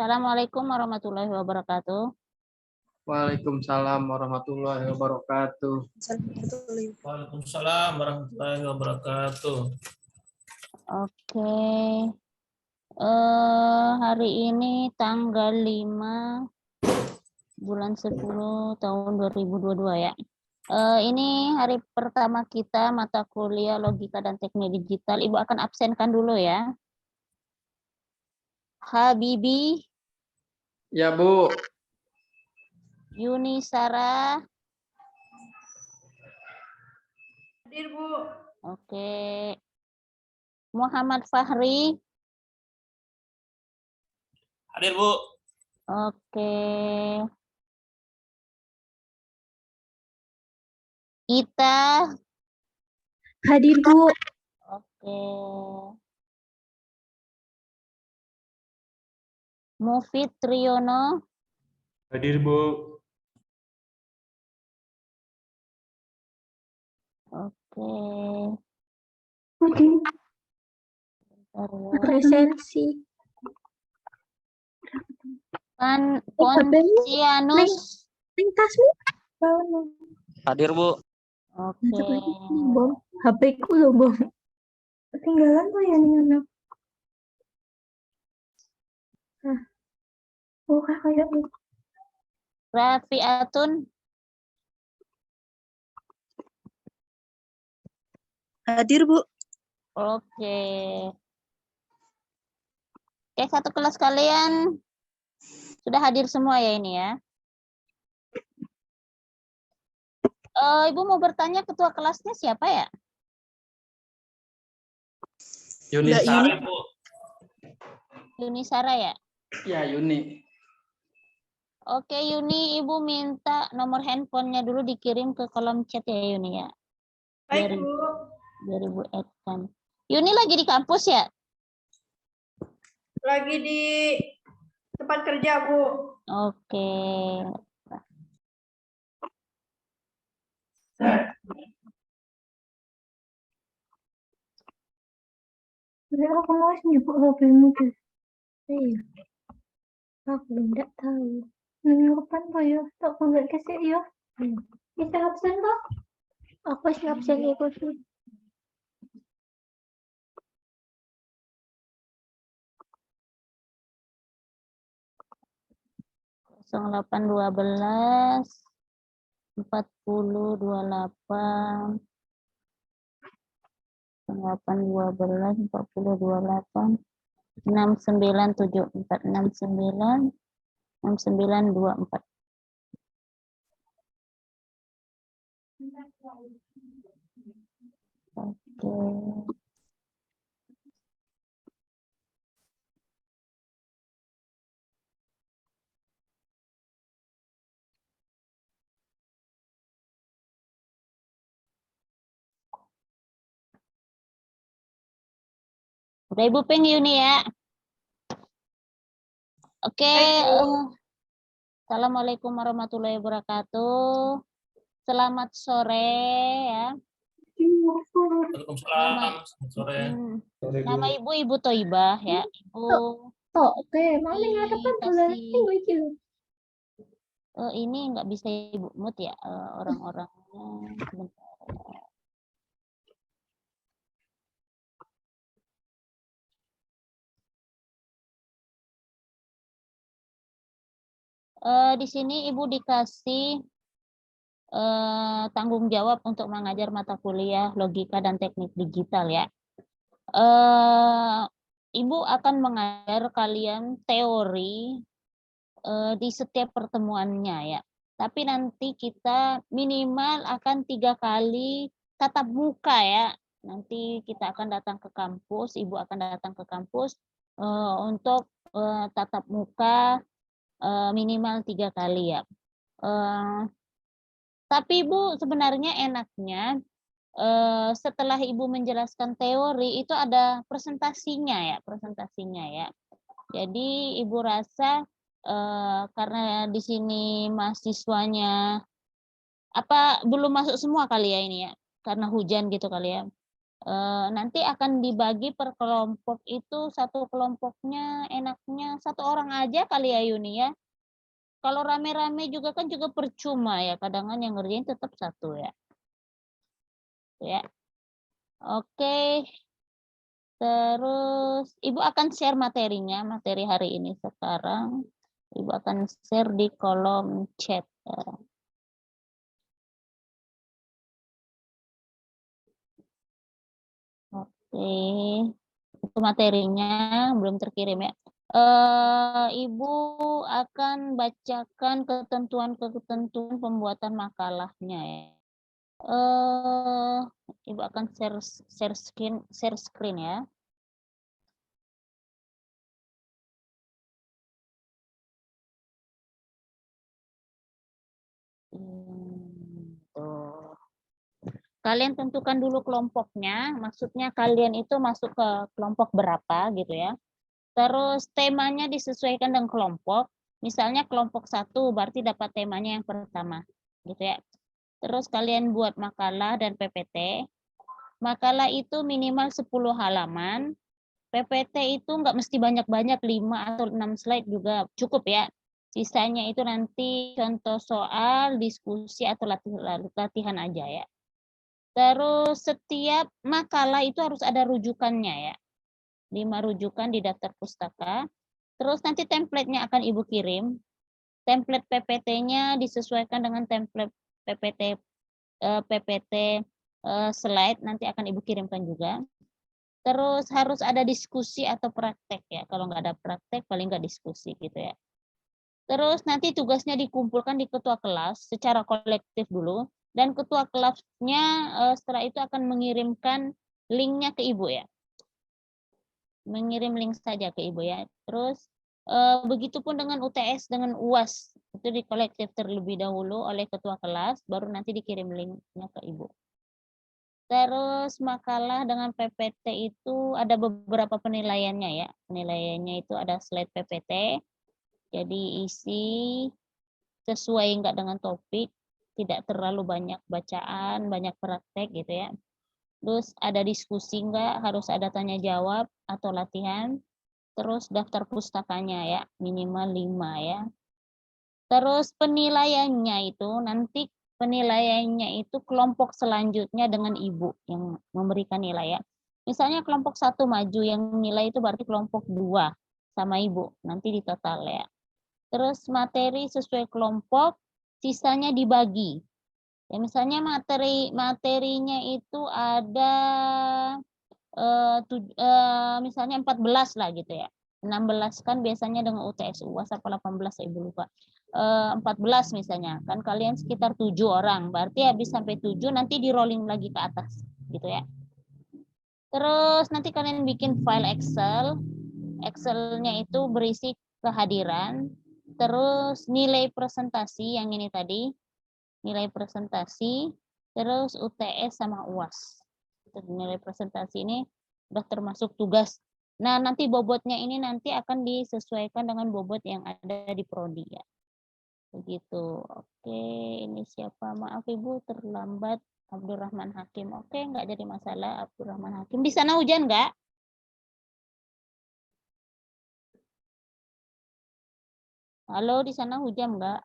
Assalamualaikum warahmatullahi wabarakatuh. Waalaikumsalam warahmatullahi wabarakatuh. Waalaikumsalam warahmatullahi wabarakatuh. Oke. Hari ini tanggal 5 bulan 10 tahun 2022 ya. Ini hari pertama kita mata kuliah logika dan teknik digital. Ibu akan absenkan dulu ya. Habibi, Ya, Bu. Yuni Sarah. Hadir, Bu. Oke. Muhammad Fahri. Hadir, Bu. Oke. Ita. Hadir, Bu. Oke. Mufid Triyono. Hadir, Bu. Oke. Hadir. Bentar ya. Presensi. Pontianus. Lintasmu. Hadir, Bu. Oke. Bom. HP ku loh, Bom. Ketinggalan tuh ya nih anak. Nah. Oh, kayak gitu. Rafiatun. Hadir, Bu. Oke. Oke, satu kelas kalian sudah hadir semua ya ini ya. Ibu mau bertanya ketua kelasnya siapa ya? Yuni Mbak Sarah, Bu. Yuni Sarah ya? Ya, Yuni. Oke Yuni, Ibu minta nomor handphonenya dulu dikirim ke kolom chat ya Yuni ya. Baik, Bu. Biar Ibu add-kan. Yuni lagi di kampus ya? Lagi di tempat kerja, Bu. Oke. Jadi aku mau nyebut HP-mu tuh. Iya. Aku tidak tahu. Nanya kapan tuh ya? Tak kulit kesek ya. Kita absen tak? Aku siap absen ikut tuh. 0812 4028 0812 4028 6974 69 6924. Oke. Udah Ibu Peng Yuni ya. Oke. Assalamualaikum warahmatullahi wabarakatuh. Selamat sore ya. Waalaikumsalam. Selamat sore. Nama Ibu Ibu Toibah ya. Ibu Oke, mana yang ada kan bulan dikasih ini nggak bisa Ibu mute ya orang-orangnya. Sebentar. Di sini Ibu dikasih tanggung jawab untuk mengajar mata kuliah logika dan teknik digital ya. Ibu akan mengajar kalian teori di setiap pertemuannya ya. Tapi nanti kita minimal akan 3 kali tatap muka ya. Nanti kita akan datang ke kampus, Ibu akan datang ke kampus untuk tatap muka minimal 3 kali ya. Tapi Ibu sebenarnya enaknya setelah Ibu menjelaskan teori itu ada presentasinya ya. Jadi Ibu rasa karena di sini mahasiswanya belum masuk semua kali ya ini ya, karena hujan gitu kali ya. Nanti akan dibagi per kelompok itu, satu kelompoknya enaknya satu orang aja kali ya Yuni ya. Kalau rame-rame juga kan juga percuma ya, kadang kan yang ngerjain tetap satu ya. Ya. Oke. Terus Ibu akan share materinya, materi hari ini sekarang. Ibu akan share di kolom chat. Oke, itu materinya belum terkirim ya. Ibu akan bacakan ketentuan-ketentuan pembuatan makalahnya ya. Ibu akan share screen ya. Tuh. Kalian tentukan dulu kelompoknya, maksudnya kalian itu masuk ke kelompok berapa gitu ya. Terus temanya disesuaikan dengan kelompok. Misalnya kelompok 1 berarti dapat temanya yang pertama, gitu ya. Terus kalian buat makalah dan PPT. Makalah itu minimal 10 halaman. PPT itu nggak mesti banyak-banyak, 5 atau 6 slide juga cukup ya. Sisanya itu nanti contoh soal, diskusi atau latihan aja ya. Terus setiap makalah itu harus ada rujukannya ya. 5 rujukan di daftar pustaka. Terus nanti template-nya akan Ibu kirim. Template PPT-nya disesuaikan dengan template PPT slide, nanti akan Ibu kirimkan juga. Terus harus ada diskusi atau praktek ya. Kalau nggak ada praktek, paling nggak diskusi gitu ya. Terus nanti tugasnya dikumpulkan di ketua kelas secara kolektif dulu. Dan ketua kelasnya setelah itu akan mengirimkan linknya ke Ibu ya. Mengirim link saja ke Ibu ya. Terus begitupun dengan UTS dengan UAS. Itu di kolektif terlebih dahulu oleh ketua kelas, baru nanti dikirim linknya ke Ibu. Terus makalah dengan PPT itu ada beberapa penilaiannya ya. Penilaiannya itu ada slide PPT. Jadi isi sesuai enggak dengan topik, tidak terlalu banyak bacaan, banyak praktek gitu ya. Terus ada diskusi enggak, harus ada tanya jawab atau latihan. Terus daftar pustakanya ya, minimal 5 ya. Terus penilaiannya itu nanti kelompok selanjutnya dengan Ibu yang memberikan nilai ya. Misalnya kelompok 1 maju, yang nilai itu berarti kelompok 2 sama Ibu, nanti di total ya. Terus materi sesuai kelompok, sisanya dibagi. Ya, misalnya materinya itu ada misalnya 14 lah gitu ya. 16 kan biasanya dengan UTS UAS apa 18 saya Ibu lupa. 14 misalnya. Kan kalian sekitar 7 orang. Berarti habis sampai 7 nanti di rolling lagi ke atas gitu ya. Terus nanti kalian bikin file Excel. Excel-nya itu berisi kehadiran, terus nilai presentasi yang ini tadi, nilai presentasi, terus UTS sama UAS. Nilai presentasi ini sudah termasuk tugas. Nah, nanti bobotnya ini nanti akan disesuaikan dengan bobot yang ada di prodi ya. Begitu. Oke, ini siapa? Maaf Ibu terlambat. Abdurrahman Hakim. Oke, enggak jadi masalah Abdurrahman Hakim. Di sana hujan enggak? Halo, di sana hujan enggak?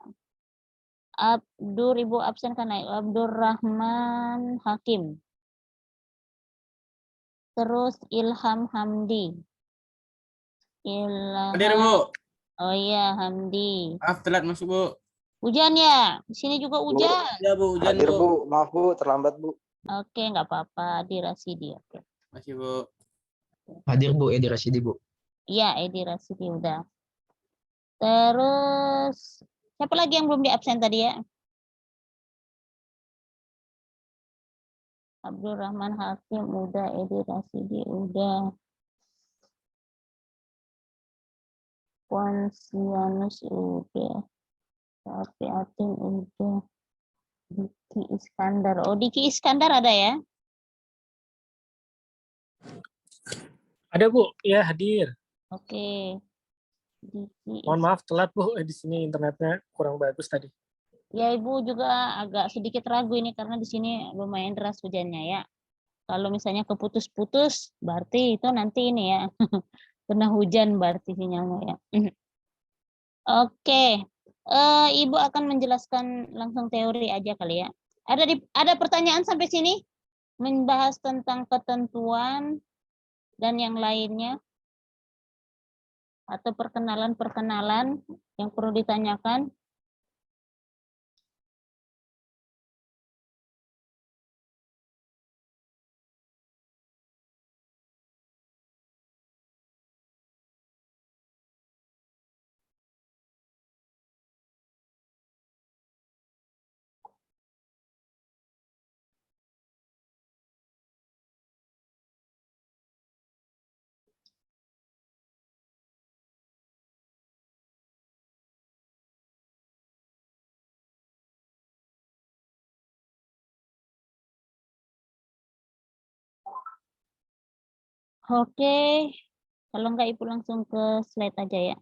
Ibu absen kan Abdurrahman Hakim. Terus Ilham Hamdi. Hadir, Bu. Oh iya, Hamdi. Maaf telat masuk, Bu. Hujan ya? Di sini juga hujan. Ya, Bu, hujan, Hadir, Bu. Bu. Maaf, Bu, terlambat, Bu. Oke, enggak apa-apa. Edi Rasidi. Oke. Masih, Bu. Hadir, Bu. Edi Rasidi, Bu. Iya, Edi Rasidi udah. Terus siapa lagi yang belum di absen tadi ya? Abdurrahman Hakim udah, Edi Rasidi udah. Ponsianus udah. Tapi Atin udah. Diki Iskandar. Oh, Diki Iskandar ada ya? Ada Bu, ya hadir. Oke. Diki Mohon maaf telat Bu, di sini internetnya kurang bagus tadi. Ya Ibu juga agak sedikit ragu ini karena di sini lumayan deras hujannya ya. Kalau misalnya keputus-putus, berarti itu nanti ini ya, kena hujan berarti sinyalnya ya. Oke, Ibu akan menjelaskan langsung teori aja kali ya. Ada pertanyaan sampai sini? Membahas tentang ketentuan dan yang lainnya? Atau perkenalan-perkenalan yang perlu ditanyakan? Oke, kalau enggak Ibu langsung ke slide aja ya.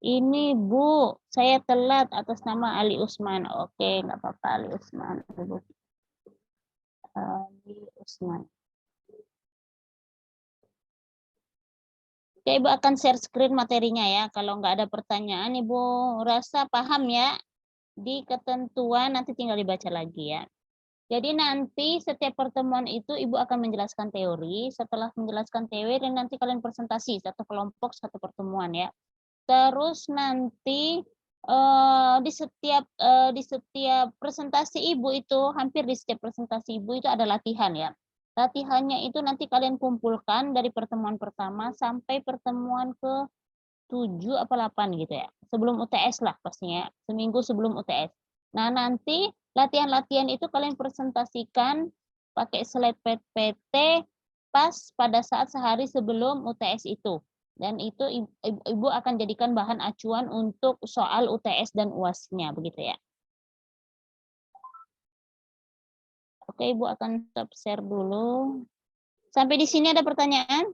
Ini Bu, saya telat atas nama Ali Usman. Oke, nggak apa-apa Ali Usman. Ibu. Ali Usman. Oke, Ibu akan share screen materinya ya. Kalau nggak ada pertanyaan, Ibu rasa paham ya. Di ketentuan nanti tinggal dibaca lagi ya. Jadi nanti setiap pertemuan itu Ibu akan menjelaskan teori. Setelah menjelaskan teori, nanti kalian presentasi satu kelompok, satu pertemuan ya. Terus nanti di setiap presentasi Ibu itu, hampir di setiap presentasi Ibu itu ada latihan ya. Latihannya itu nanti kalian kumpulkan dari pertemuan pertama sampai pertemuan ke 7 apa 8 gitu ya. Sebelum UTS lah pastinya, seminggu sebelum UTS. Nah, nanti latihan-latihan itu kalian presentasikan pakai slide PPT pas pada saat sehari sebelum UTS itu. Dan itu Ibu akan jadikan bahan acuan untuk soal UTS dan UAS-nya begitu ya. Oke, Ibu akan stop share dulu. Sampai di sini ada pertanyaan?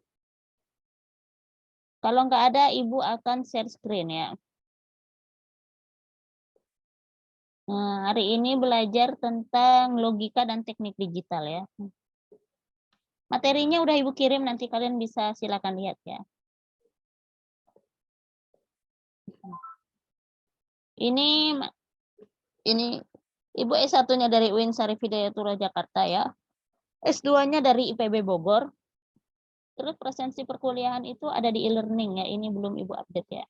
Kalau nggak ada, Ibu akan share screen ya. Nah, hari ini belajar tentang logika dan teknik digital ya. Materinya udah Ibu kirim, nanti kalian bisa silakan lihat ya. Ini Ibu S1-nya dari UIN Syarif Hidayatullah Jakarta ya. S2-nya dari IPB Bogor. Terus presensi perkuliahan itu ada di e-learning ya, ini belum Ibu update ya.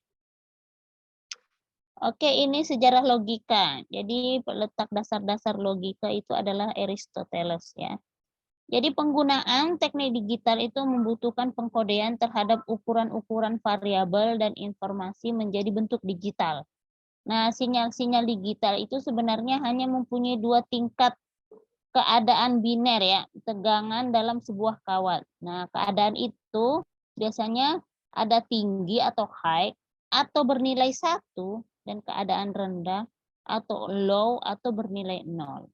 Oke, ini sejarah logika. Jadi letak dasar-dasar logika itu adalah Aristoteles ya. Jadi penggunaan teknik digital itu membutuhkan pengkodean terhadap ukuran-ukuran variabel dan informasi menjadi bentuk digital. Nah, sinyal-sinyal digital itu sebenarnya hanya mempunyai 2 tingkat keadaan biner ya, tegangan dalam sebuah kawat. Nah, keadaan itu biasanya ada tinggi atau high atau bernilai 1 dan keadaan rendah atau low atau bernilai 0.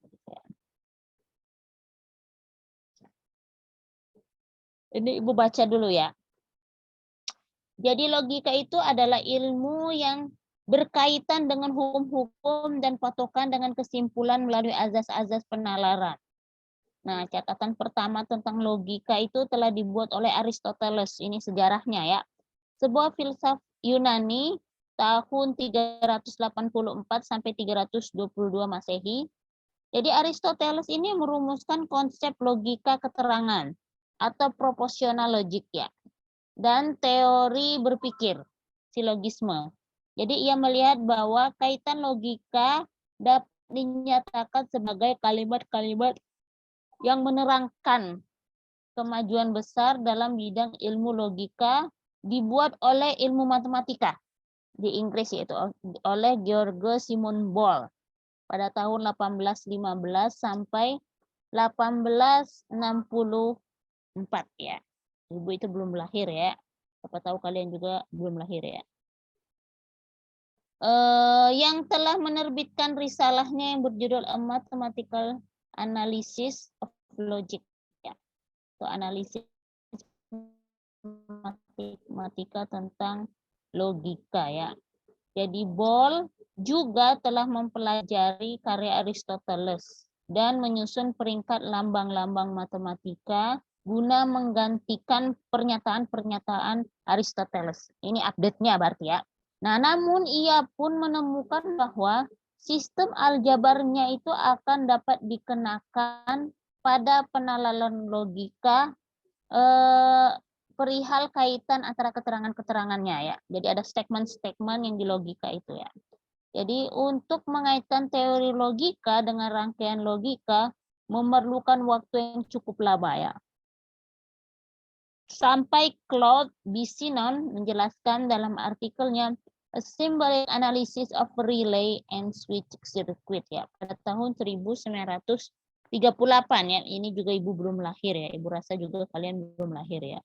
Ini Ibu baca dulu ya. Jadi logika itu adalah ilmu yang berkaitan dengan hukum-hukum dan patokan dengan kesimpulan melalui azas-azas penalaran. Nah, catatan pertama tentang logika itu telah dibuat oleh Aristoteles. Ini sejarahnya ya. Sebuah filsuf Yunani tahun 384 sampai 322 Masehi. Jadi Aristoteles ini merumuskan konsep logika keterangan atau proporsional logik ya. Dan teori berpikir, silogisme. Jadi ia melihat bahwa kaitan logika dapat dinyatakan sebagai kalimat-kalimat yang menerangkan kemajuan besar dalam bidang ilmu logika dibuat oleh ilmu matematika di Inggris, yaitu oleh George Simon Ball pada tahun 1815 sampai 1864 ya. Ibu itu belum lahir ya. Siapa tahu kalian juga belum lahir ya. Yang telah menerbitkan risalahnya yang berjudul A Mathematical Analysis of Logic ya. Itu analisis matematika tentang logika ya. Jadi Ball juga telah mempelajari karya Aristoteles dan menyusun peringkat lambang-lambang matematika guna menggantikan pernyataan-pernyataan Aristoteles. Ini update-nya berarti ya. Nah, namun ia pun menemukan bahwa sistem aljabarnya itu akan dapat dikenakan pada penalaran logika perihal kaitan antara keterangan-keterangannya ya. Jadi ada statement-statement yang di logika itu ya. Jadi untuk mengaitkan teori logika dengan rangkaian logika memerlukan waktu yang cukup lama ya. Sampai Claude Bisinon menjelaskan dalam artikelnya A Symbolic Analysis of Relay and Switch Circuit ya pada tahun 1938 ya. Ini juga Ibu belum lahir ya. Ibu rasa juga kalian belum lahir ya.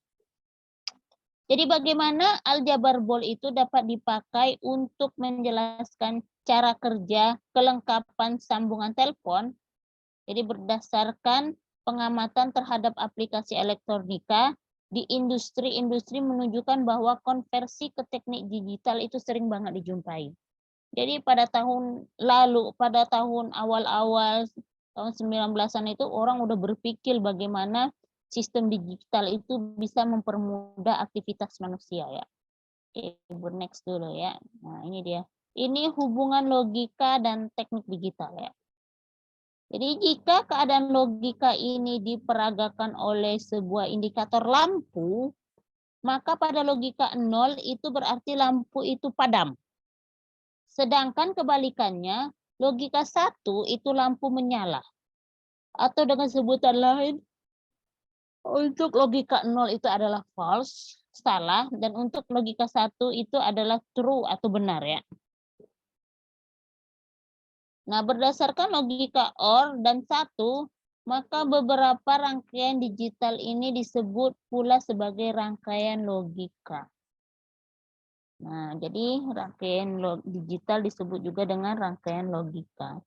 Jadi bagaimana aljabar Boole itu dapat dipakai untuk menjelaskan cara kerja kelengkapan sambungan telepon. Jadi berdasarkan pengamatan terhadap aplikasi elektronika di industri menunjukkan bahwa konversi ke teknik digital itu sering banget dijumpai. Jadi pada tahun lalu, pada tahun awal-awal tahun 19-an itu orang udah berpikir bagaimana sistem digital itu bisa mempermudah aktivitas manusia ya. Oke, next dulu ya. Nah, ini dia. Ini hubungan logika dan teknik digital ya. Jadi jika keadaan logika ini diperagakan oleh sebuah indikator lampu, maka pada logika 0 itu berarti lampu itu padam. Sedangkan kebalikannya, logika 1 itu lampu menyala. Atau dengan sebutan lain, untuk logika 0 itu adalah false, salah, dan untuk logika 1 itu adalah true atau benar ya. Nah, berdasarkan logika OR dan 1, maka beberapa rangkaian digital ini disebut pula sebagai rangkaian logika. Nah, jadi rangkaian digital disebut juga dengan rangkaian logika.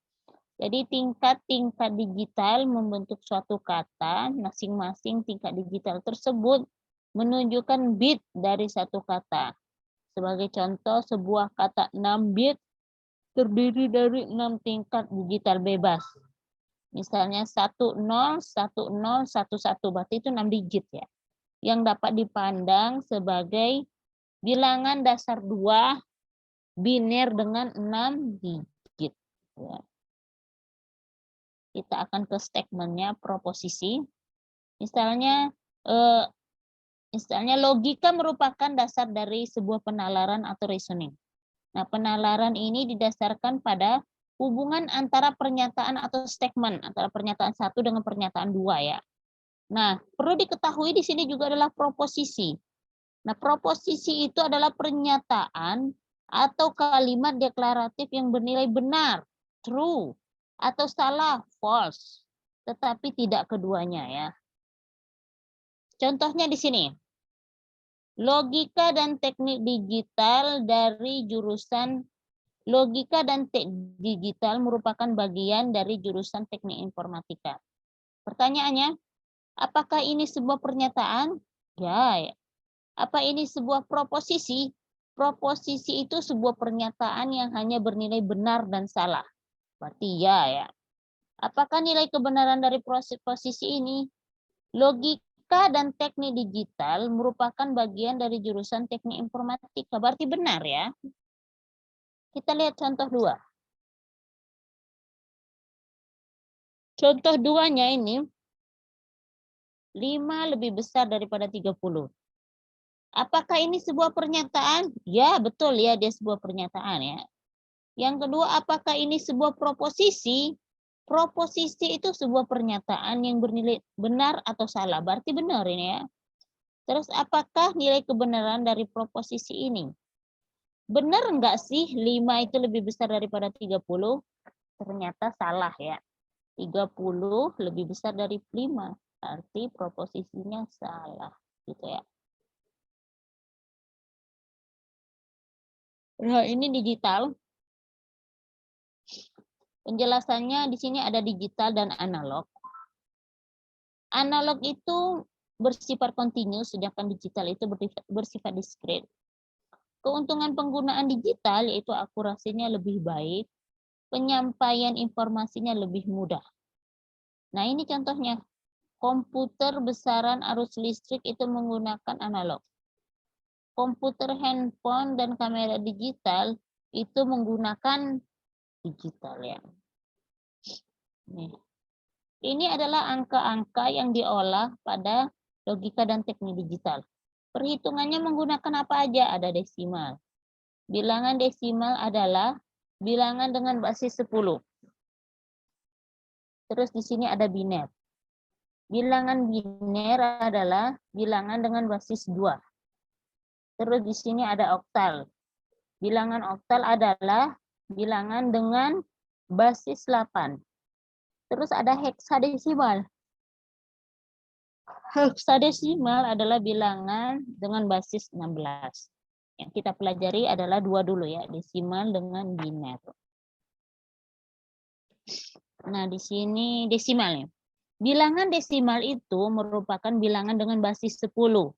Jadi tingkat-tingkat digital membentuk suatu kata, masing-masing tingkat digital tersebut menunjukkan bit dari satu kata. Sebagai contoh, sebuah kata 6 bit terdiri dari 6 tingkat digital bebas. Misalnya 10, 10, 11, berarti itu 6 digit ya. Yang dapat dipandang sebagai bilangan dasar 2 biner dengan 6 digit. Ya. Kita akan ke statementnya proposisi. Misalnya logika merupakan dasar dari sebuah penalaran atau reasoning. Nah, penalaran ini didasarkan pada hubungan antara pernyataan atau statement antara pernyataan 1 dengan pernyataan 2 ya. Nah, perlu diketahui di sini juga adalah proposisi. Nah, proposisi itu adalah pernyataan atau kalimat deklaratif yang bernilai benar, true, atau salah, false, tetapi tidak keduanya ya. Contohnya di sini. Logika dan teknik digital dari jurusan logika dan teknik digital merupakan bagian dari jurusan teknik informatika. Pertanyaannya, apakah ini sebuah pernyataan? Ya. Apa ini sebuah proposisi? Proposisi itu sebuah pernyataan yang hanya bernilai benar dan salah. Berarti ya. Apakah nilai kebenaran dari posisi ini? Logika dan teknik digital merupakan bagian dari jurusan teknik informatika. Berarti benar ya. Kita lihat contoh 2. Contoh 2-nya ini 5 lebih besar daripada 30. Apakah ini sebuah pernyataan? Ya, betul ya, dia sebuah pernyataan ya. Yang kedua, apakah ini sebuah proposisi? Proposisi itu sebuah pernyataan yang bernilai benar atau salah. Berarti benar ini ya. Terus apakah nilai kebenaran dari proposisi ini? Benar enggak sih 5 itu lebih besar daripada 30? Ternyata salah ya. 30 lebih besar dari 5. Berarti proposisinya salah. Gitu ya. Nah, ini digital. Penjelasannya di sini ada digital dan analog. Analog itu bersifat kontinu, sedangkan digital itu bersifat diskret. Keuntungan penggunaan digital yaitu akurasinya lebih baik, penyampaian informasinya lebih mudah. Nah, ini contohnya. Komputer besaran arus listrik itu menggunakan analog. Komputer handphone dan kamera digital itu menggunakan digital ya. Nih. Ini adalah angka-angka yang diolah pada logika dan teknik digital. Perhitungannya menggunakan apa aja? Ada desimal. Bilangan desimal adalah bilangan dengan basis 10. Terus di sini ada biner. Bilangan biner adalah bilangan dengan basis 2. Terus di sini ada oktal. Bilangan oktal adalah bilangan dengan basis 8. Terus ada heksadesimal. Heksadesimal adalah bilangan dengan basis 16. Yang kita pelajari adalah 2 dulu ya, desimal dengan biner. Nah, di sini desimalnya. Bilangan desimal itu merupakan bilangan dengan basis 10.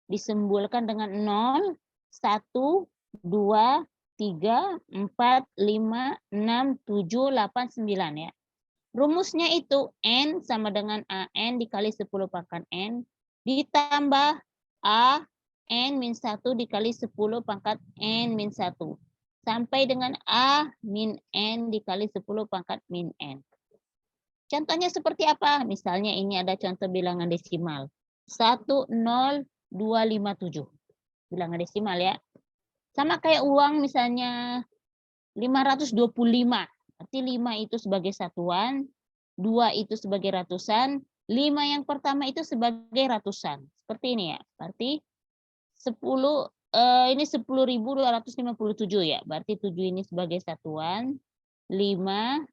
Disimbolkan dengan 0, 1, 2, 3, 4, 5, 6, 7, 8, 9 ya. Rumusnya itu N sama dengan AN dikali 10 pangkat N ditambah A N min 1 dikali 10 pangkat N min 1. Sampai dengan A min N dikali 10 pangkat min N. Contohnya seperti apa? Misalnya ini ada contoh bilangan desimal. 10257. Bilangan desimal ya. Sama kayak uang misalnya 525. Berarti 5 itu sebagai satuan, 2 itu sebagai ratusan, 5 yang pertama itu sebagai ratusan. Seperti ini ya. Berarti 10 ini 10.257 ya. Berarti 7 ini sebagai satuan, 5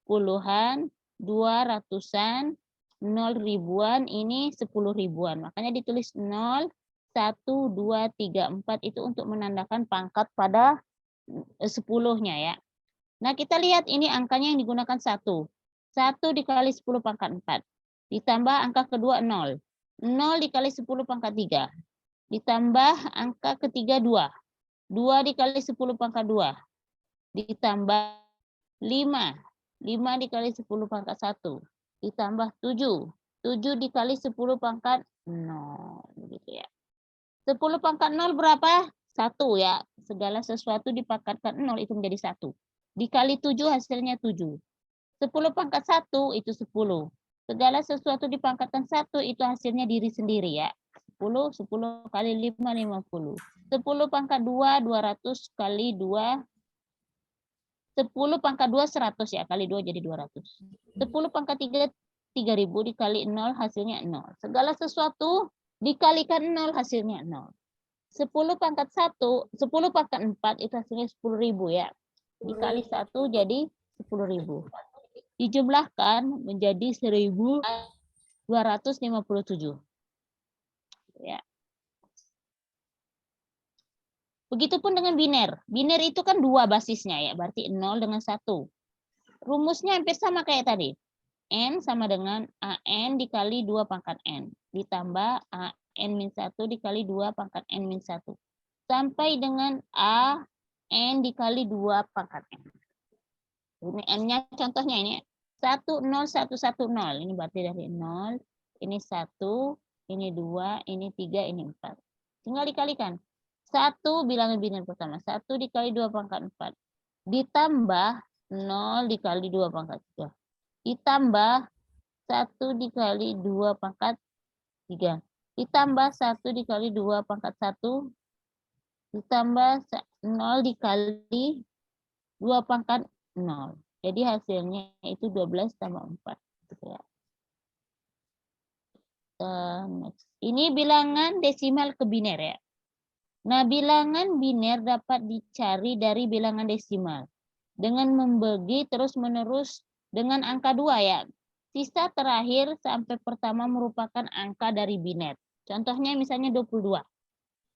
puluhan, 2 ratusan, 0 ribuan, ini 10 ribuan. Makanya ditulis 0, 1, 2, 3, 4 itu untuk menandakan pangkat pada 10-nya ya. Nah, kita lihat ini angkanya yang digunakan 1. 1 dikali 10 pangkat 4. Ditambah angka kedua 0. 0 dikali 10 pangkat 3. Ditambah angka ketiga 2. 2 dikali 10 pangkat 2. Ditambah 5. 5 dikali 10 pangkat 1. Ditambah 7. 7 dikali 10 pangkat 0. Begitu ya. 10 pangkat 0 berapa? 1 ya. Segala sesuatu dipangkatkan 0 itu menjadi 1. Dikali 7 hasilnya 7. 10 pangkat 1 itu 10. Segala sesuatu dipangkatkan 1 itu hasilnya diri sendiri ya. 10, 10 kali 5, 50. 10 pangkat 2, 200 kali 2. 10 pangkat 2, 100 ya. Kali 2 jadi 200. 10 pangkat 3, 3000 dikali 0 hasilnya 0. Segala sesuatu dikalikan 0 hasilnya 0. 10 pangkat 1, 10 pangkat 4 itu hasilnya 10.000 ya. Dikali 1 jadi 10.000. Dijumlahkan menjadi 1.257. Ya. Begitupun dengan biner. Biner itu kan 2 basisnya ya, berarti 0 dengan 1. Rumusnya hampir sama kayak tadi. N sama dengan AN dikali 2 pangkat N. Ditambah AN min 1 dikali 2 pangkat N min 1. Sampai dengan AN dikali 2 pangkat N. Ini N-nya contohnya ini 10110. Ini berarti dari 0, ini 1, ini 2, ini 3, ini 4. Tinggal dikalikan. 1 bilangan biner pertama. 1 dikali 2 pangkat 4. Ditambah 0 dikali 2 pangkat 3. Ditambah 1 dikali 2 pangkat 3. Ditambah 1 dikali 2 pangkat 1. Ditambah 0 dikali 2 pangkat 0. Jadi hasilnya itu 12 tambah 4. Gitu ya. Ini bilangan desimal ke biner ya. Nah, bilangan biner dapat dicari dari bilangan desimal dengan membagi terus-menerus dengan angka 2 ya. Sisa terakhir sampai pertama merupakan angka dari biner. Contohnya misalnya 22.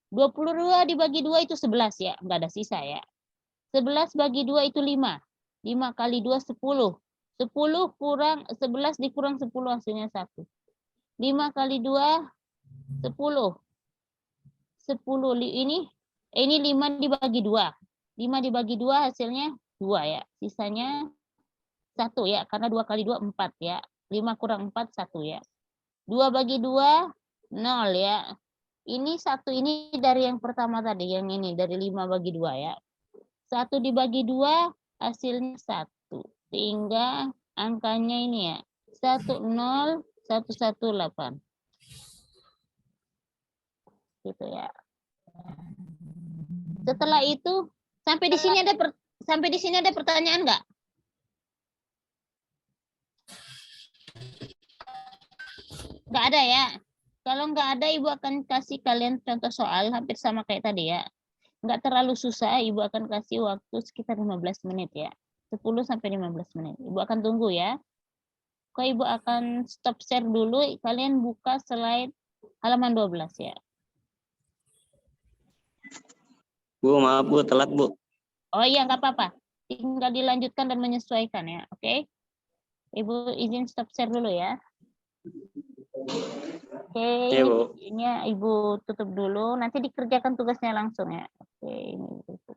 22 dibagi 2 itu 11 ya, enggak ada sisa ya. 11 bagi 2 itu 5. 5 kali 2 10. 10 kurang 11 dikurang 10 hasilnya 1. 5 kali 2 10. 10 ini 5 dibagi 2. 5 dibagi 2 hasilnya 2 ya. Sisanya 1 ya, karena 2 kali 2 4 ya. 5 kurang 4, 1 ya. 2 bagi 2, 0 ya. Ini 1 ini dari yang pertama tadi, yang ini, dari 5 bagi 2 ya. 1 dibagi 2, hasilnya 1. Sehingga angkanya ini ya, 10118. Gitu ya. Setelah itu, sampai di sini ada pertanyaan nggak? Nggak ada ya. Kalau nggak ada, Ibu akan kasih kalian contoh soal hampir sama kayak tadi ya. Nggak terlalu susah, Ibu akan kasih waktu sekitar 15 menit ya. 10 sampai 15 menit. Ibu akan tunggu ya. Kok Ibu akan stop share dulu, kalian buka slide halaman 12 ya. Bu, maaf Bu, telat Bu. Oh iya, nggak apa-apa. Tinggal dilanjutkan dan menyesuaikan ya. Oke. Ibu izin stop share dulu ya. Oke, Iya, Bu. ini Ibu tutup dulu. Nanti dikerjakan tugasnya langsung ya. Oke, ini tutup.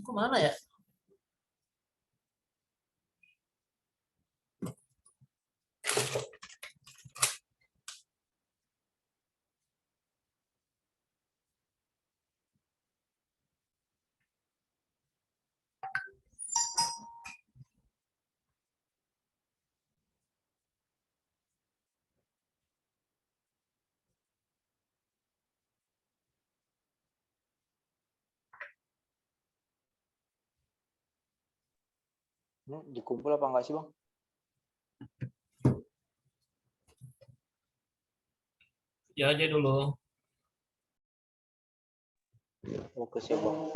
Kemana ya? Dikumpul apa enggak sih, Bang? Ya aja dulu. Oke sih, Bang.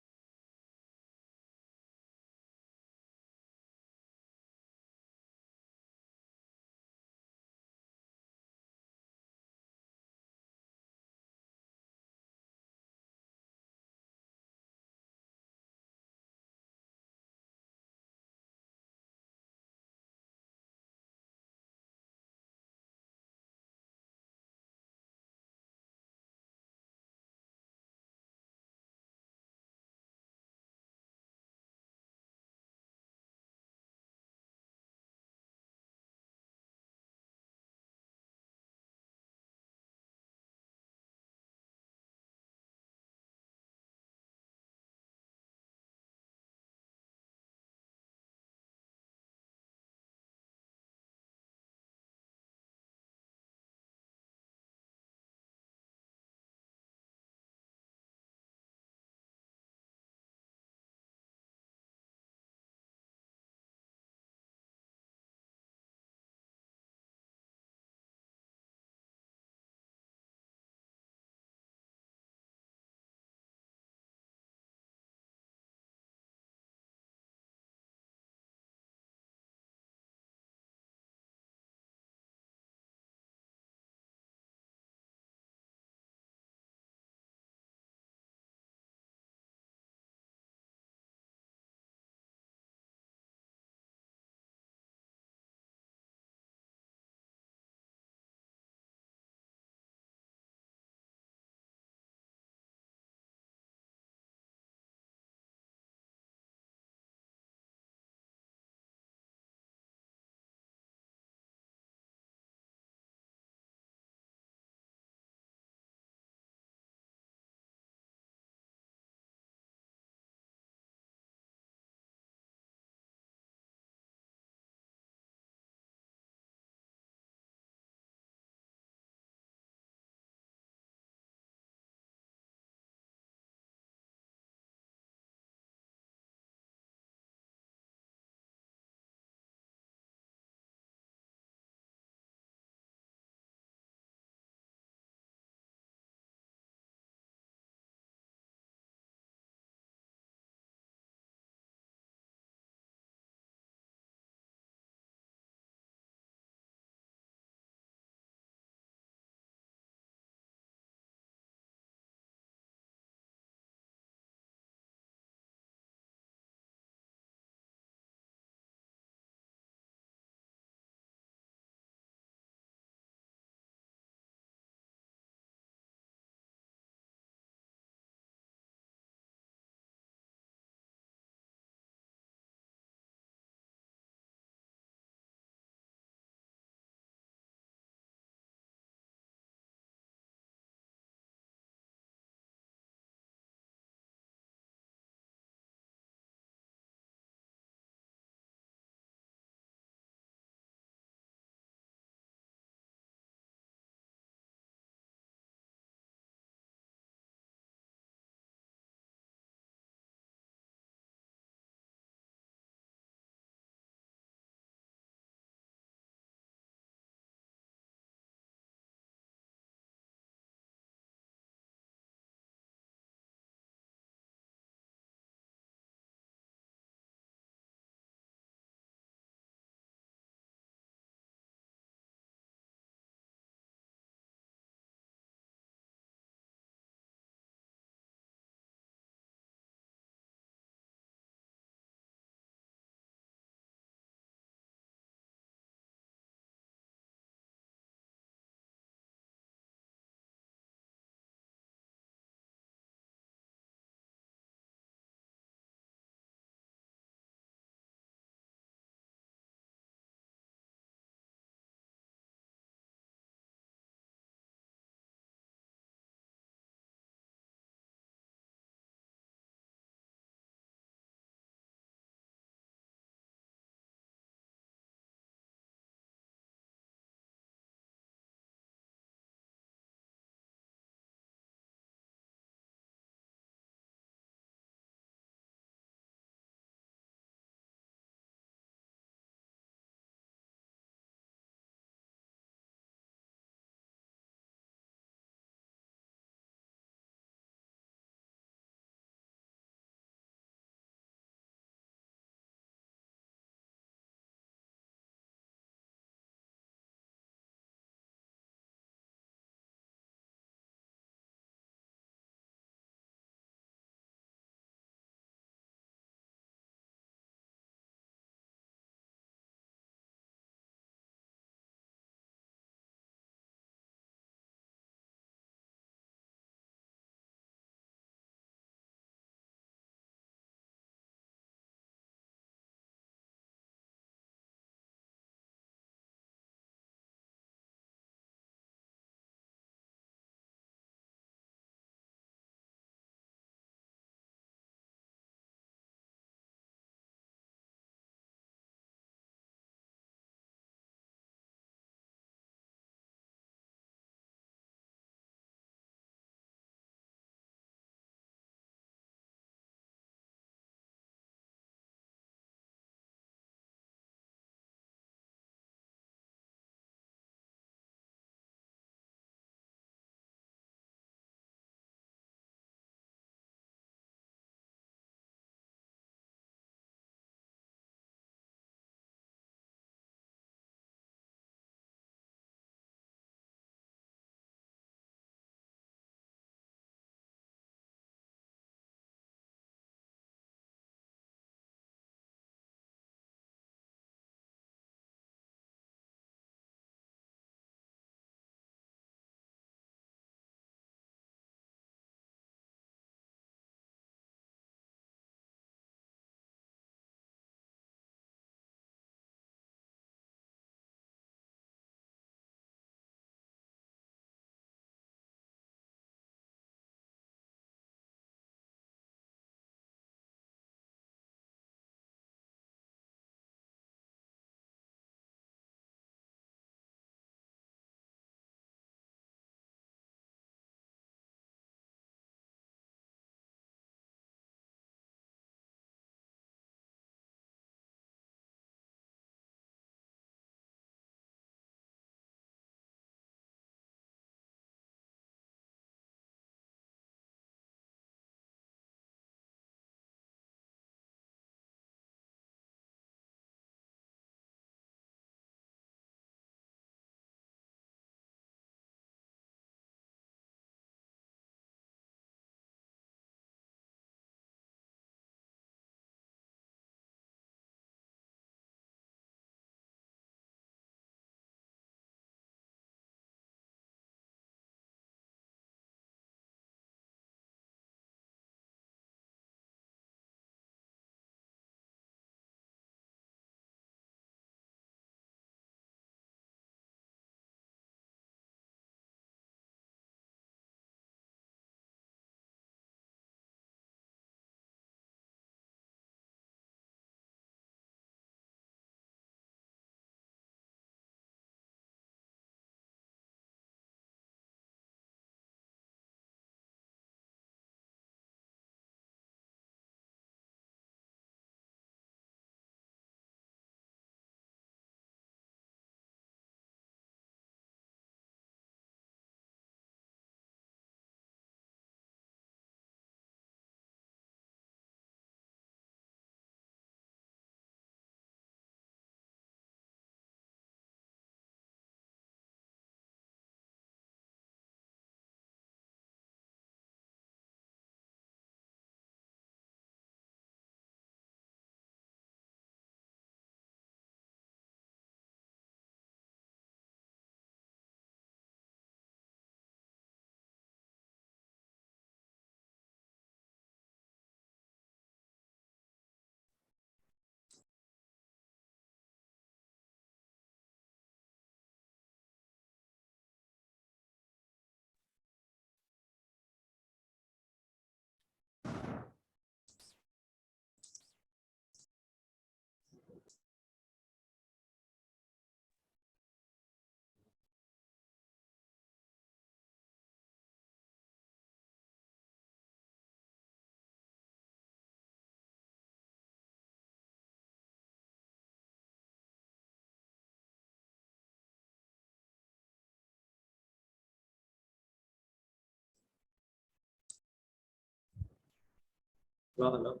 Halo, halo.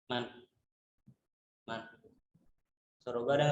Man, man. Suruh gua ada.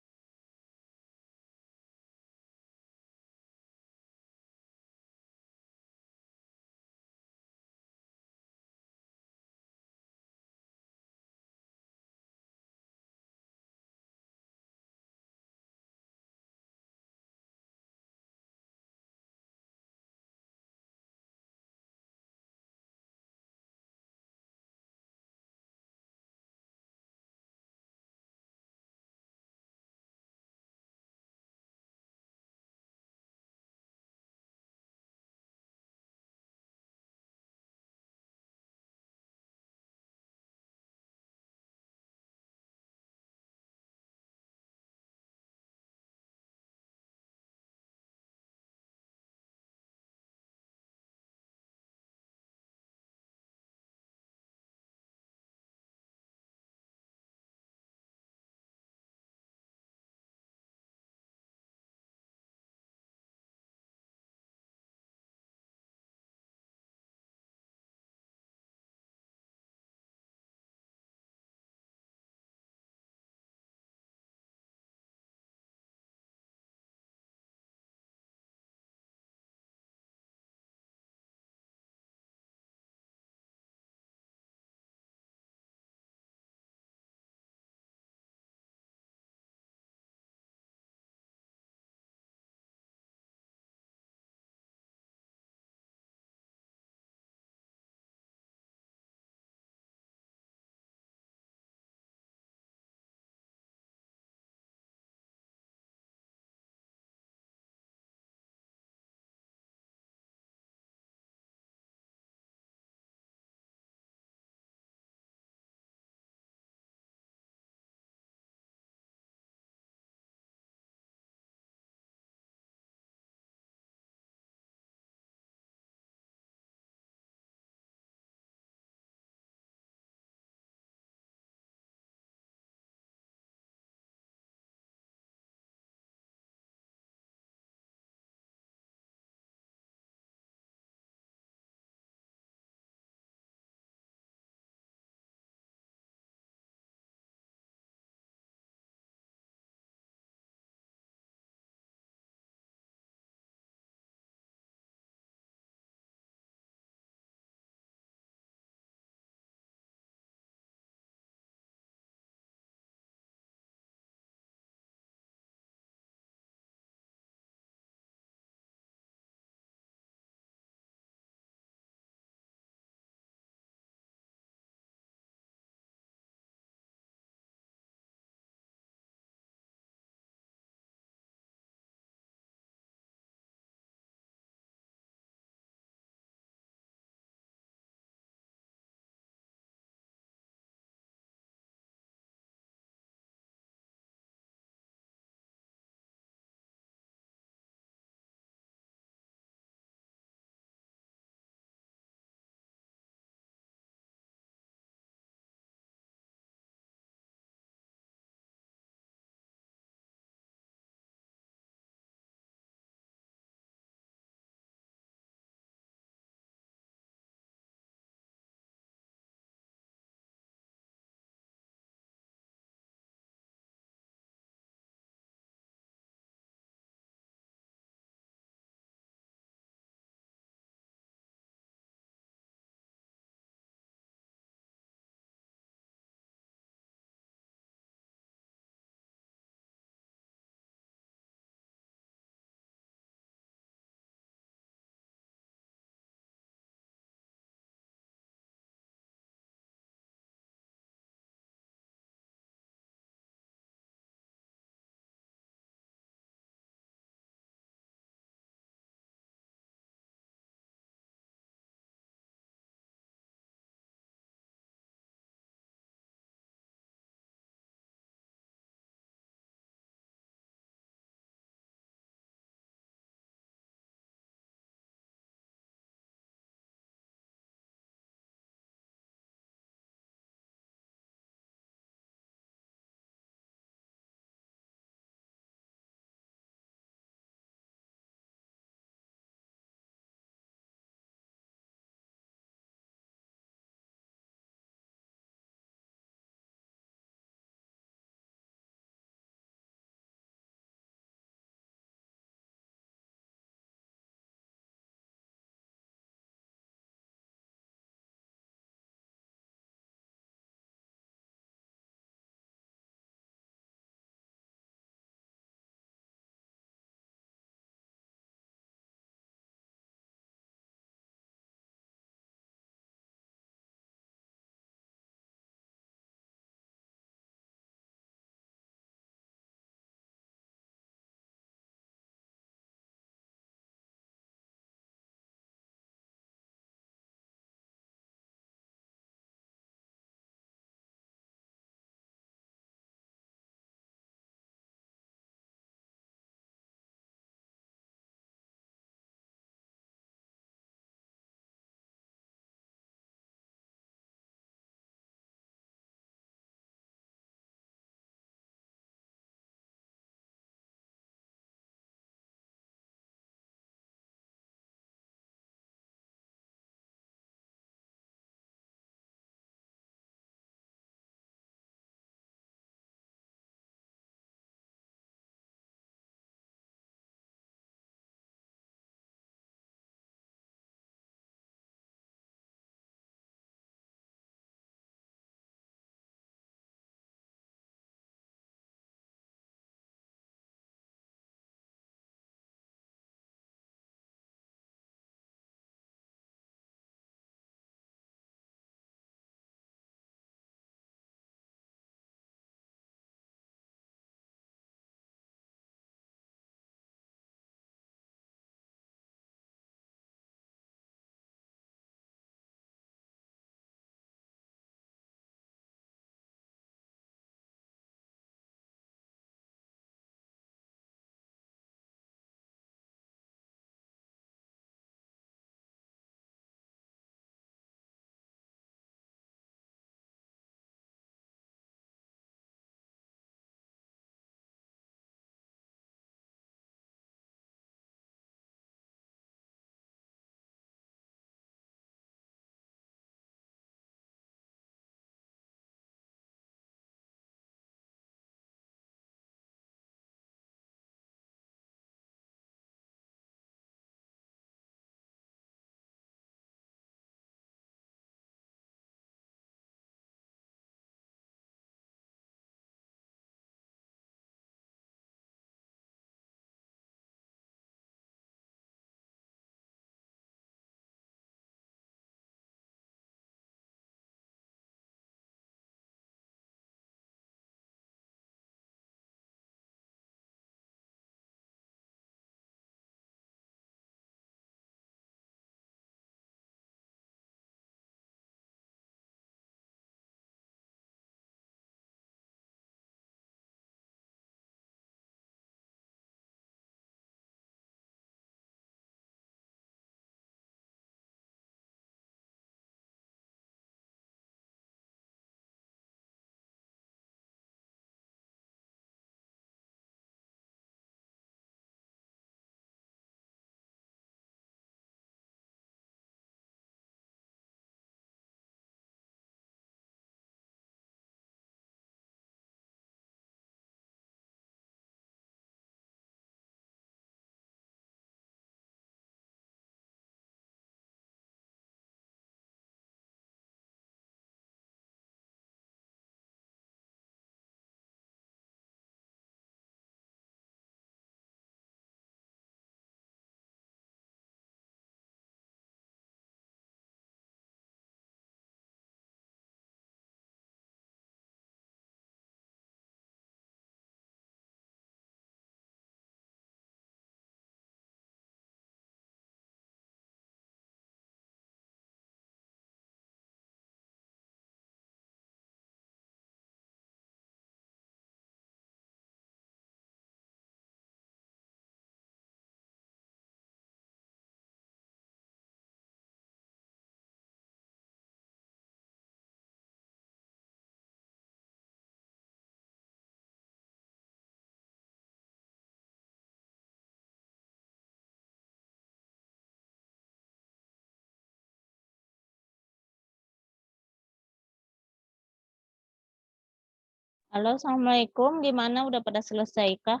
Halo, Assalamualaikum. Gimana? Udah pada selesai kah?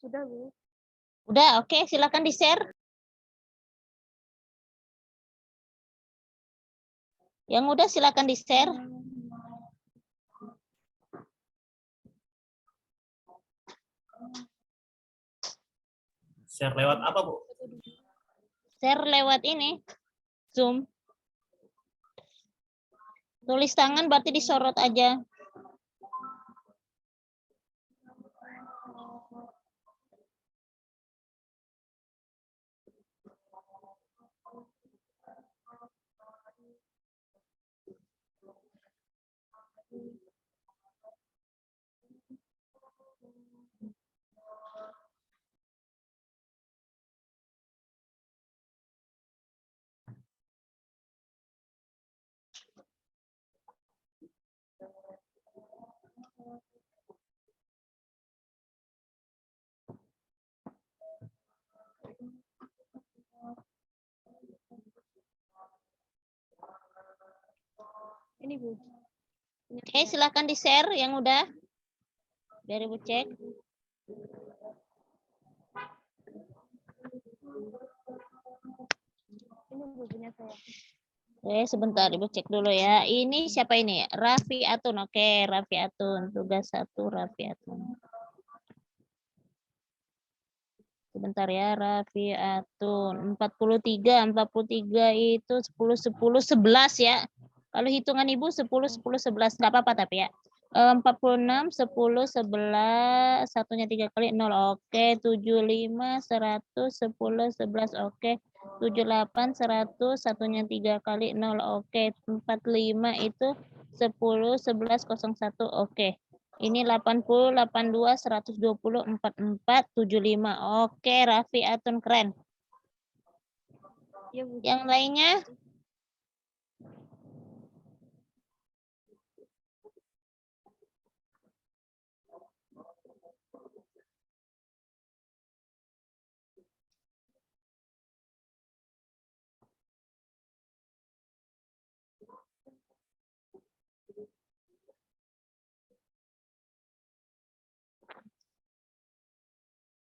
Sudah, Bu. Udah, oke. Silakan di-share. Yang udah silakan di-share. Share lewat apa, Bu? Share lewat ini. Zoom. Tulis tangan berarti disorot aja. Ini, Bu. Oke, silakan di-share yang udah. Biar Ibu cek. Ini Bu punya saya. Oke, sebentar Ibu cek dulu ya. Ini siapa ini? Raffi Atun. Oke, Raffi Atun. Tugas 1 Raffi Atun. Sebentar ya, Raffi Atun. 43 itu 10, 10, 11 ya. Kalau hitungan Ibu 10, 10, 11. Nggak apa-apa tapi ya. 46, 10, 11. Satunya 3 kali 0. Oke. 75, 100, 10, 11. Oke. 78, 100. Satunya 3 kali 0. Oke. 45 itu 10, 11, 01. Oke. Ini 80, 82, 120, 44, 75. Oke, Raffi Atun keren. Iya, Bu. Yang lainnya?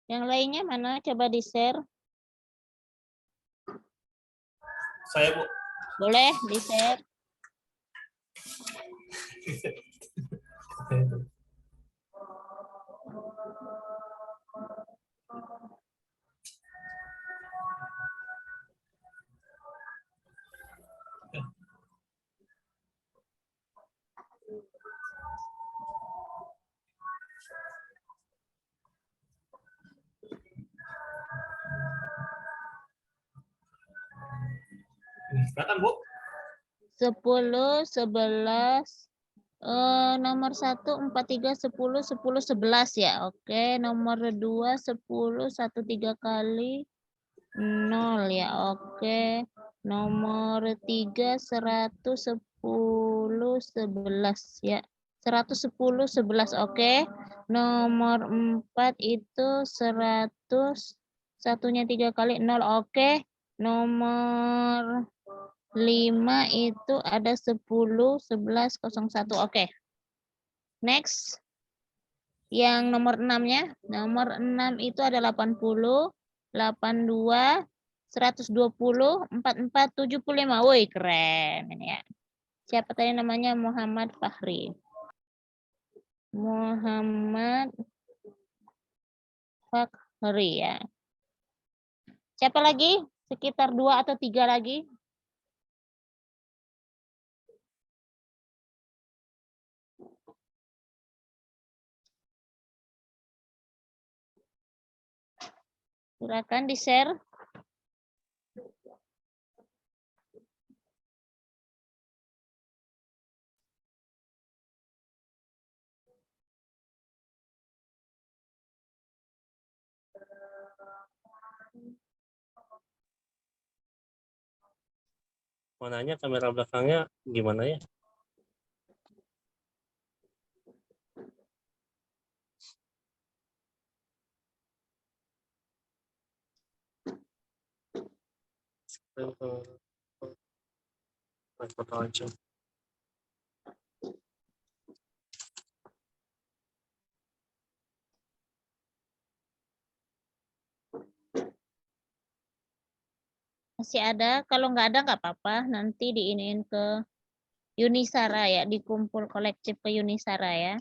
Yang lainnya mana? Coba di-share. Saya, Bu. Boleh di-share. Silakan, Bu. 10, 11, nomor 1, 4, 3, 10, 10, 11 ya. Oke, nomor 2, 10, 1, 3 kali 0 ya. Oke. Nomor 3, 100, 10, 11 ya. 110, 11. Oke. Nomor 4 itu 100, satunya 3 kali 0. Oke. Nomor 5 itu ada 10, 11, 01. Oke. Next. Yang nomor 6-nya. Nomor 6 itu ada 80, 82, 120, 44, 75. Woi, keren ini ya. Siapa tadi namanya? Muhammad Fahri. Muhammad Fahri ya. Siapa lagi? Sekitar 2 atau 3 lagi. Silakan di-share. Mananya kamera belakangnya gimana ya? Foto aja. Masih ada? Kalau nggak ada nggak apa-apa. Nanti diiniin ke Yunisara ya, dikumpul kolektif ke Yunisara ya.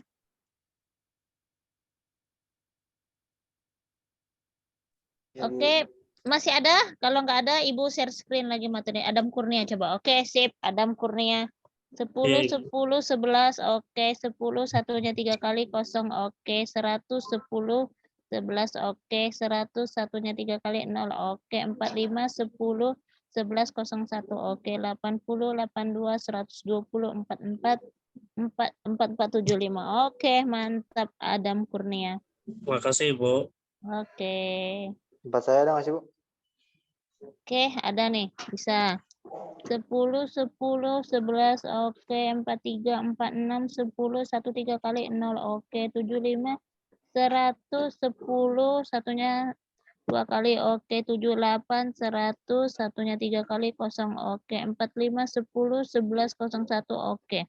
Oke, masih ada? Kalau nggak ada, Ibu share screen lagi materi. Adam Kurnia coba. Oke, sip. Adam Kurnia. 10, Iya. 10, 11, oke. 10, satunya 3 kali, kosong, oke. 100, 10, 11, oke. 100, satunya 3 kali, 0, oke. 45, 10, 11, 01, oke. 80, 82, 120, 44, 4475. Oke, mantap Adam Kurnia. Makasih, Bu. Oke. Tempat saya ada nggak sih, Bu? Oke, ada nih, bisa. 10, 10, 11, oke. 43, 46, 10, 1 3 kali 0, oke. 75, 100, 10, satunya 2 kali, oke. 78, 100, satunya 3 kali, kosong, oke. 45, 10, 11, 01, oke.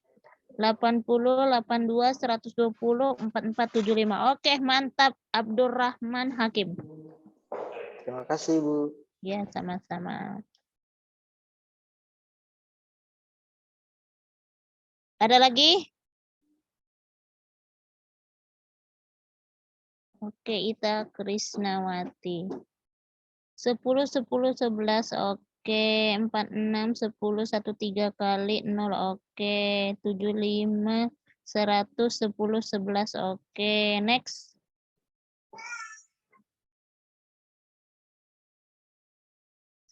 80, 82, 120, 44, 75. Oke, mantap. Abdurrahman Hakim. Terima kasih, Bu. Ya, sama-sama. Ada lagi? Oke, Ita Krisnawati. 10, 10, 11, oke. 46, 10, 1 3 kali 0, oke. 75, 100, 10, 11, oke. Next.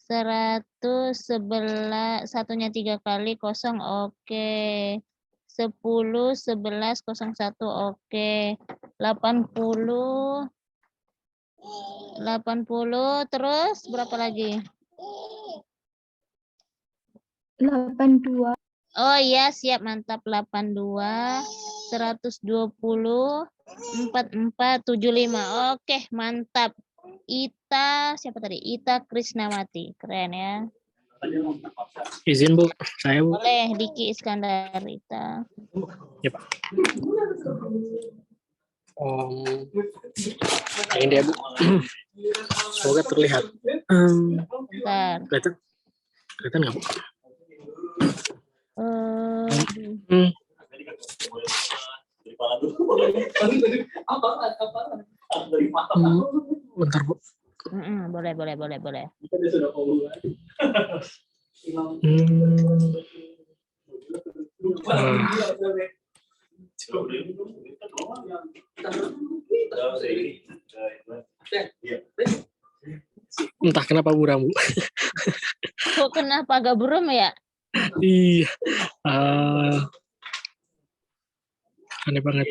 Seratus, 11, satunya 3 kali, kosong, oke. 10, 11, 01, oke. 80, 80, terus berapa lagi? 82. Oh iya, siap, mantap. 82, 120, 44, 75. Oke, mantap. Ita, siapa tadi? Ita Krisnawati. Keren ya. Izin, Bu. Saya, Bu. Boleh, Diki Iskandar, Ita. Ya, Pak. Ini dia, Bu. Semoga terlihat. Bentar. Kelihatan nggak, Bu? Bentar, Bu. Boleh. Entah kenapa buram, Bu. Kok kenapa agak buram ya? Iya. Aneh banget.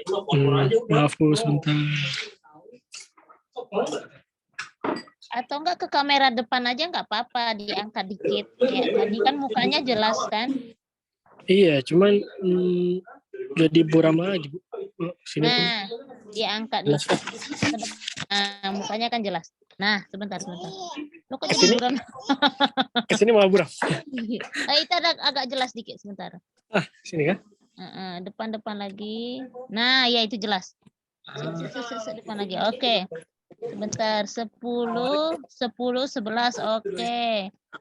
Maaf, Bu, sebentar. Atau enggak ke kamera depan aja nggak apa-apa, diangkat dikit. Kayak tadi kan mukanya jelas kan? Iya, cuman jadi buram lagi, Bu. Sini, Bu. Nah, diangkat Jelas, dikit. Pak. Nah, mukanya kan jelas. Nah, sebentar. Lo kok jadi Kesini? buram? Kesini malah buram. Itu agak jelas dikit sebentar. Sini kan? Depan lagi. Nah, ya itu jelas. Depan lagi. Oke. Sebentar. 10, 11, oke.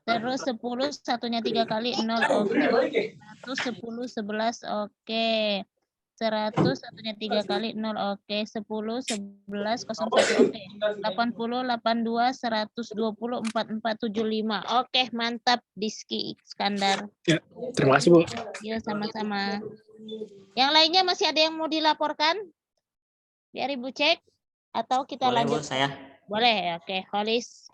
Terus 10, satunya 3 kali 0, oke. 100, 10, 11, oke. 100, satunya 3 kali 0, oke. 10, 11, 01, oke. 80, 82, 120, 44, 75. Oke, mantap Diski Iskandar. Ya, terima kasih, Bu. Yuk, sama-sama. Yang lainnya masih ada yang mau dilaporkan? Biar Ibu cek. Atau kita Boleh, Bu, lanjut? saya. Boleh, oke. Holis.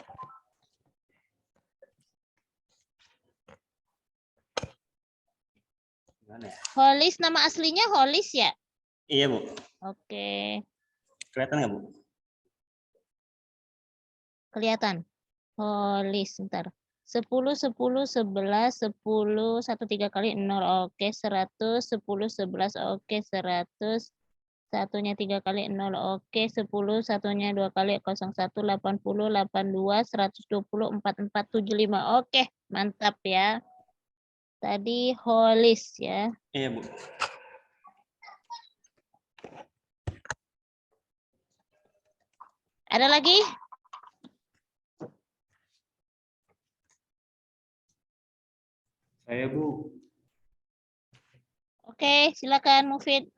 Gimana ya? Holis, nama aslinya Holis ya? Iya, Bu. Oke, Kelihatan nggak, Bu? kelihatan. Holis, sebentar. 10, 10, 11, 10, 1 3 kali 0, oke. 100, 10, 11, oke. 100, satunya 3 kali 0, oke. 10, satunya 2 kali 01, 80, 82, 120, 44, 75. Oke, mantap ya. Tadi holis ya. Iya, Bu. Ada lagi? Saya, Bu. Oke, silakan Mufid.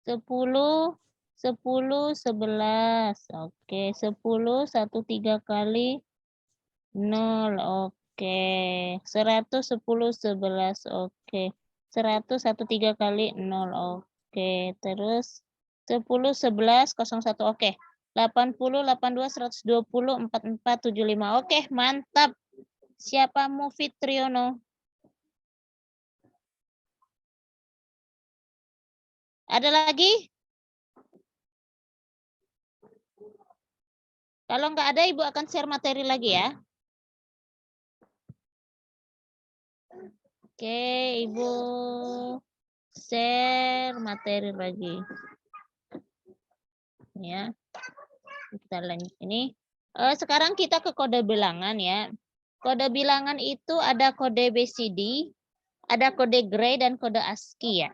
Sepuluh, 11. Oke, 10, 3 kali 0. Oke, 100, 10, 11. Oke, 100, 3 kali 0. Oke, terus 10, 11, 01. Oke, 80, 82, 120, 44, 75. Oke, mantap. Siapa Mufid Triyono? Ada lagi? Kalau nggak ada, Ibu akan share materi lagi ya. Oke, Ibu share materi lagi. Ya, kita lanjut ini. Sekarang kita ke kode bilangan ya. Kode bilangan itu ada kode BCD, ada kode Gray dan kode ASCII ya.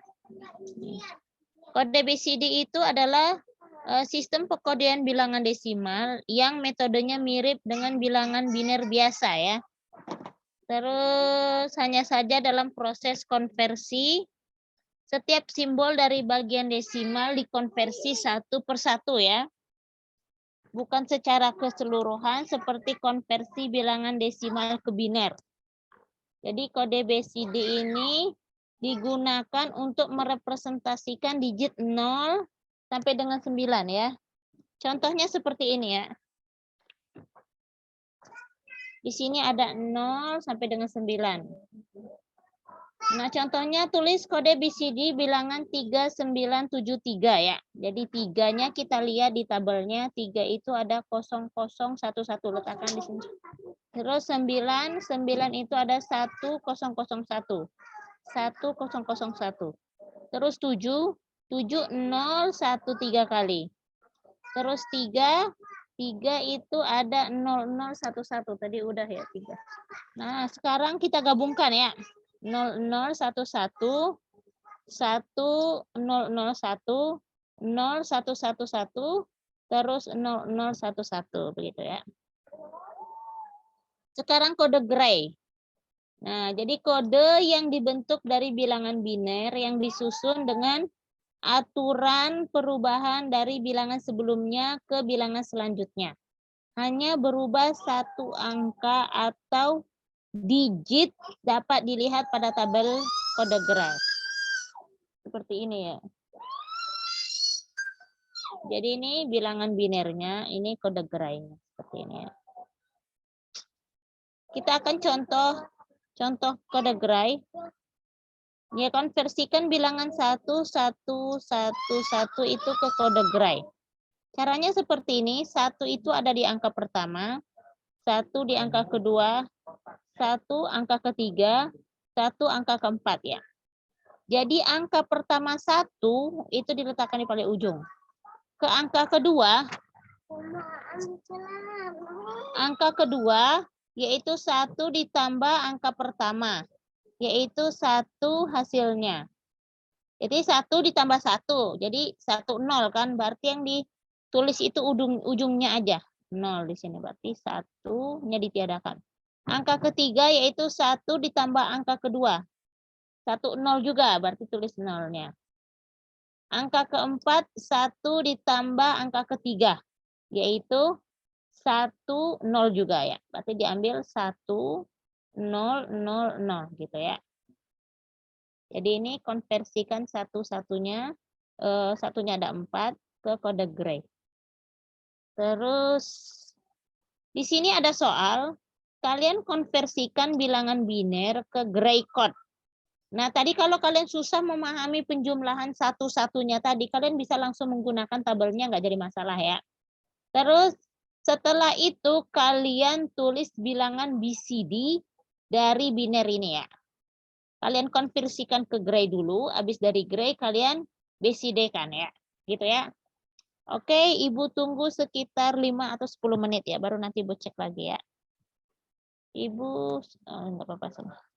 Kode BCD itu adalah sistem pekodean bilangan desimal yang metodenya mirip dengan bilangan biner biasa ya. Terus hanya saja dalam proses konversi, setiap simbol dari bagian desimal dikonversi satu per satu ya. Bukan secara keseluruhan seperti konversi bilangan desimal ke biner. Jadi kode BCD ini digunakan untuk merepresentasikan digit 0 sampai dengan 9 ya. Contohnya seperti ini ya. Di sini ada 0 sampai dengan 9. Nah, contohnya tulis kode BCD bilangan 3973 ya. Jadi 3-nya kita lihat di tabelnya, 3 itu ada 0011, letakkan di sini. Terus 9 itu ada 1001. 1001. Terus 7 013 kali. Terus 3 itu ada 0011. Tadi udah ya 3. Nah, sekarang kita gabungkan ya. 0011 1001 0111 terus 0011 begitu ya. Sekarang kode Gray. Nah, jadi kode yang dibentuk dari bilangan biner yang disusun dengan aturan perubahan dari bilangan sebelumnya ke bilangan selanjutnya. Hanya berubah satu angka atau digit dapat dilihat pada tabel kode Gray. Seperti ini ya. Jadi ini bilangan binernya, ini kode Gray-nya seperti ini ya. Kita akan contoh kode Gray. Ya, konversikan bilangan 1111 itu ke kode Gray. Caranya seperti ini, 1 itu ada di angka pertama, 1 di angka kedua, 1 angka ketiga, 1 angka keempat ya. Jadi angka pertama 1 itu diletakkan di paling ujung. Ke angka kedua yaitu 1 ditambah angka pertama, yaitu 1 hasilnya. Jadi 1 ditambah 1, jadi 10 kan, berarti yang ditulis itu ujungnya aja. 0 di sini, berarti 1-nya ditiadakan. Angka ketiga yaitu 1 ditambah angka kedua. 10 juga, berarti tulis 0-nya. Angka keempat 1 ditambah angka ketiga, yaitu 1 0 juga ya. Berarti diambil 1 0 0 0 gitu ya. Jadi ini konversikan satunya ada 4 ke kode Gray. Terus di sini ada soal, kalian konversikan bilangan biner ke Gray code. Nah, tadi kalau kalian susah memahami penjumlahan satu-satunya tadi, kalian bisa langsung menggunakan tabelnya, nggak jadi masalah ya. Terus setelah itu kalian tulis bilangan BCD dari biner ini ya. kalian konversikan ke gray dulu, habis dari gray kalian BCD kan ya, gitu ya. Oke, Ibu tunggu sekitar 5 atau 10 menit ya, baru nanti Ibu cek lagi ya. Ibu, enggak apa-apa.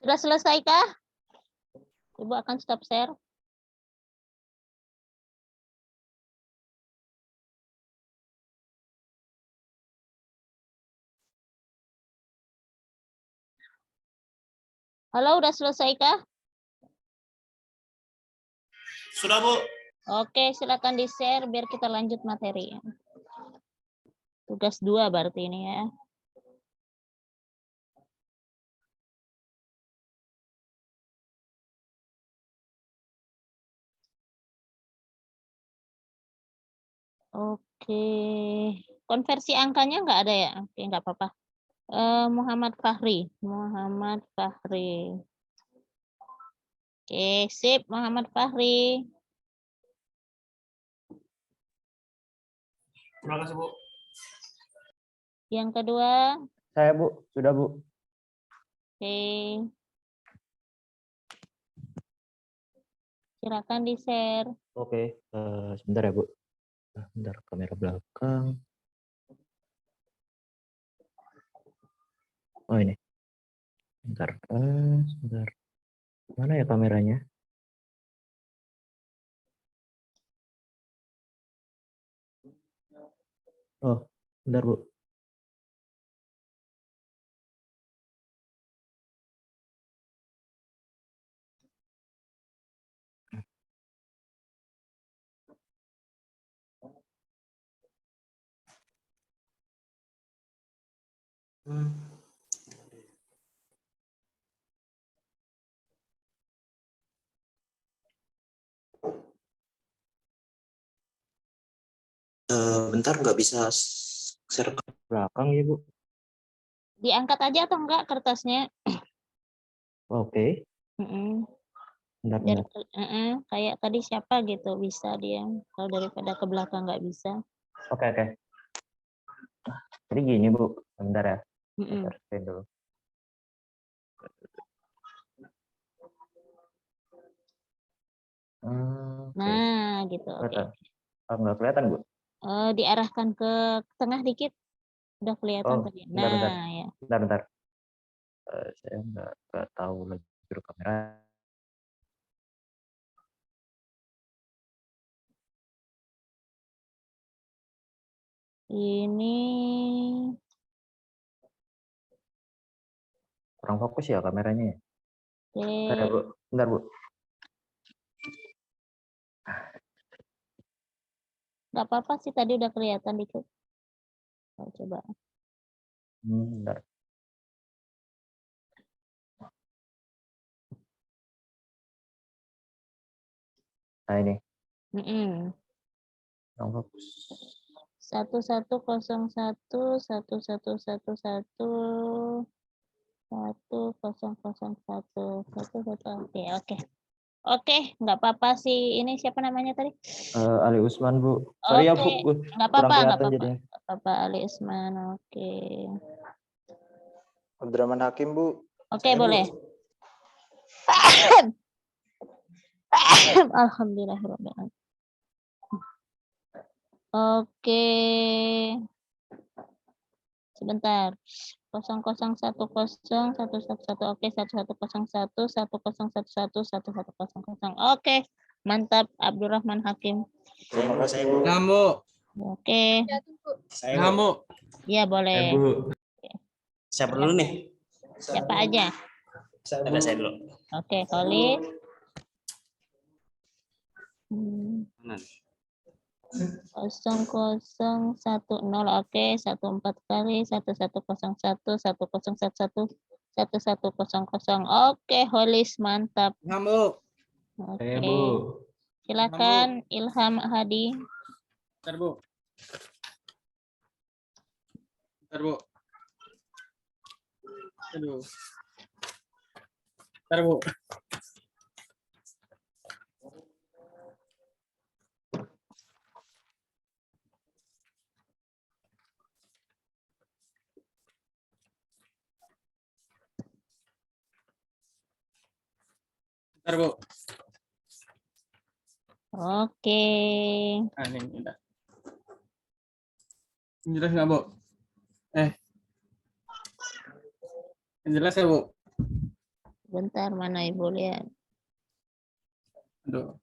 Sudah selesaikah? Ibu akan stop share. Halo, udah selesaikah? Sudah, Bu. Oke, silakan di-share biar kita lanjut materi. Tugas 2 berarti ini ya. Oke, konversi angkanya nggak ada ya? Oke, nggak apa-apa. Muhammad Fahri. Muhammad Fahri. Oke, sip. Muhammad Fahri. Terima kasih, Bu. Yang kedua, Saya, Bu. Sudah, Bu. oke. Silakan di-share. Oke, sebentar ya, Bu. Bentar, kamera belakang. Oh, ini. Bentar, sebentar. Mana ya kameranya? Oh, bentar, Bu. Bentar nggak bisa share ke Belakang ya, Bu. Diangkat aja atau enggak kertasnya? Oke, Mm-mm. bentar, Biar bentar. kayak tadi siapa gitu bisa dia. Kalau daripada ke belakang nggak bisa. Oke, oke. Jadi gini, Bu. Bentar ya. Mm-mm. Share screen dulu. Oke. Nah, gitu. Oke. Kelihatan. Oh, nggak kelihatan, Bu? Diarahkan ke tengah dikit. Udah kelihatan Oh, tadi. bentar, bentar. Nah, ya. Bentar, bentar. Saya nggak tahu lagi juru kamera. Ini Kurang fokus ya kameranya ya. Bentar ya, oke. Bu. Bentar, Bu. Nggak apa-apa sih tadi udah kelihatan dikit. Coba. Bentar. Nah, ini. Mm-mm. Kurang fokus. 1101 1111 1001 oke oke oke nggak apa-apa sih ini siapa namanya tadi Ali Usman, Bu. Sorry ya, oke Bu. nggak Kurang apa-apa kelihatan jadinya. nggak apa-apa Ali Isman oke Abdurrahman Hakim, Bu. oke boleh Alhamdulillahirobbilalamin oke sebentar 00101111 oke 1101 1111 oke mantap Abdurrahman Hakim Terima kasih, Bu. Bu. oke Saya, Bu. ya boleh Siapa dulu nih? siapa aja Ada saya dulu. oke Khalid Mana? 0010 oke 14 kali 1101 1011 1100 oke Holis mantap Bu. oke silakan Ilham Hadi Bentar, Bu. Bentar, Bu. Aduh. Bentar, Bu. Bentar, Bu. oke Ah, ini udah. Ini jelas nggak, Bu? Ini jelas ya, Bu? Bentar, mana Ibu lihat. Aduh.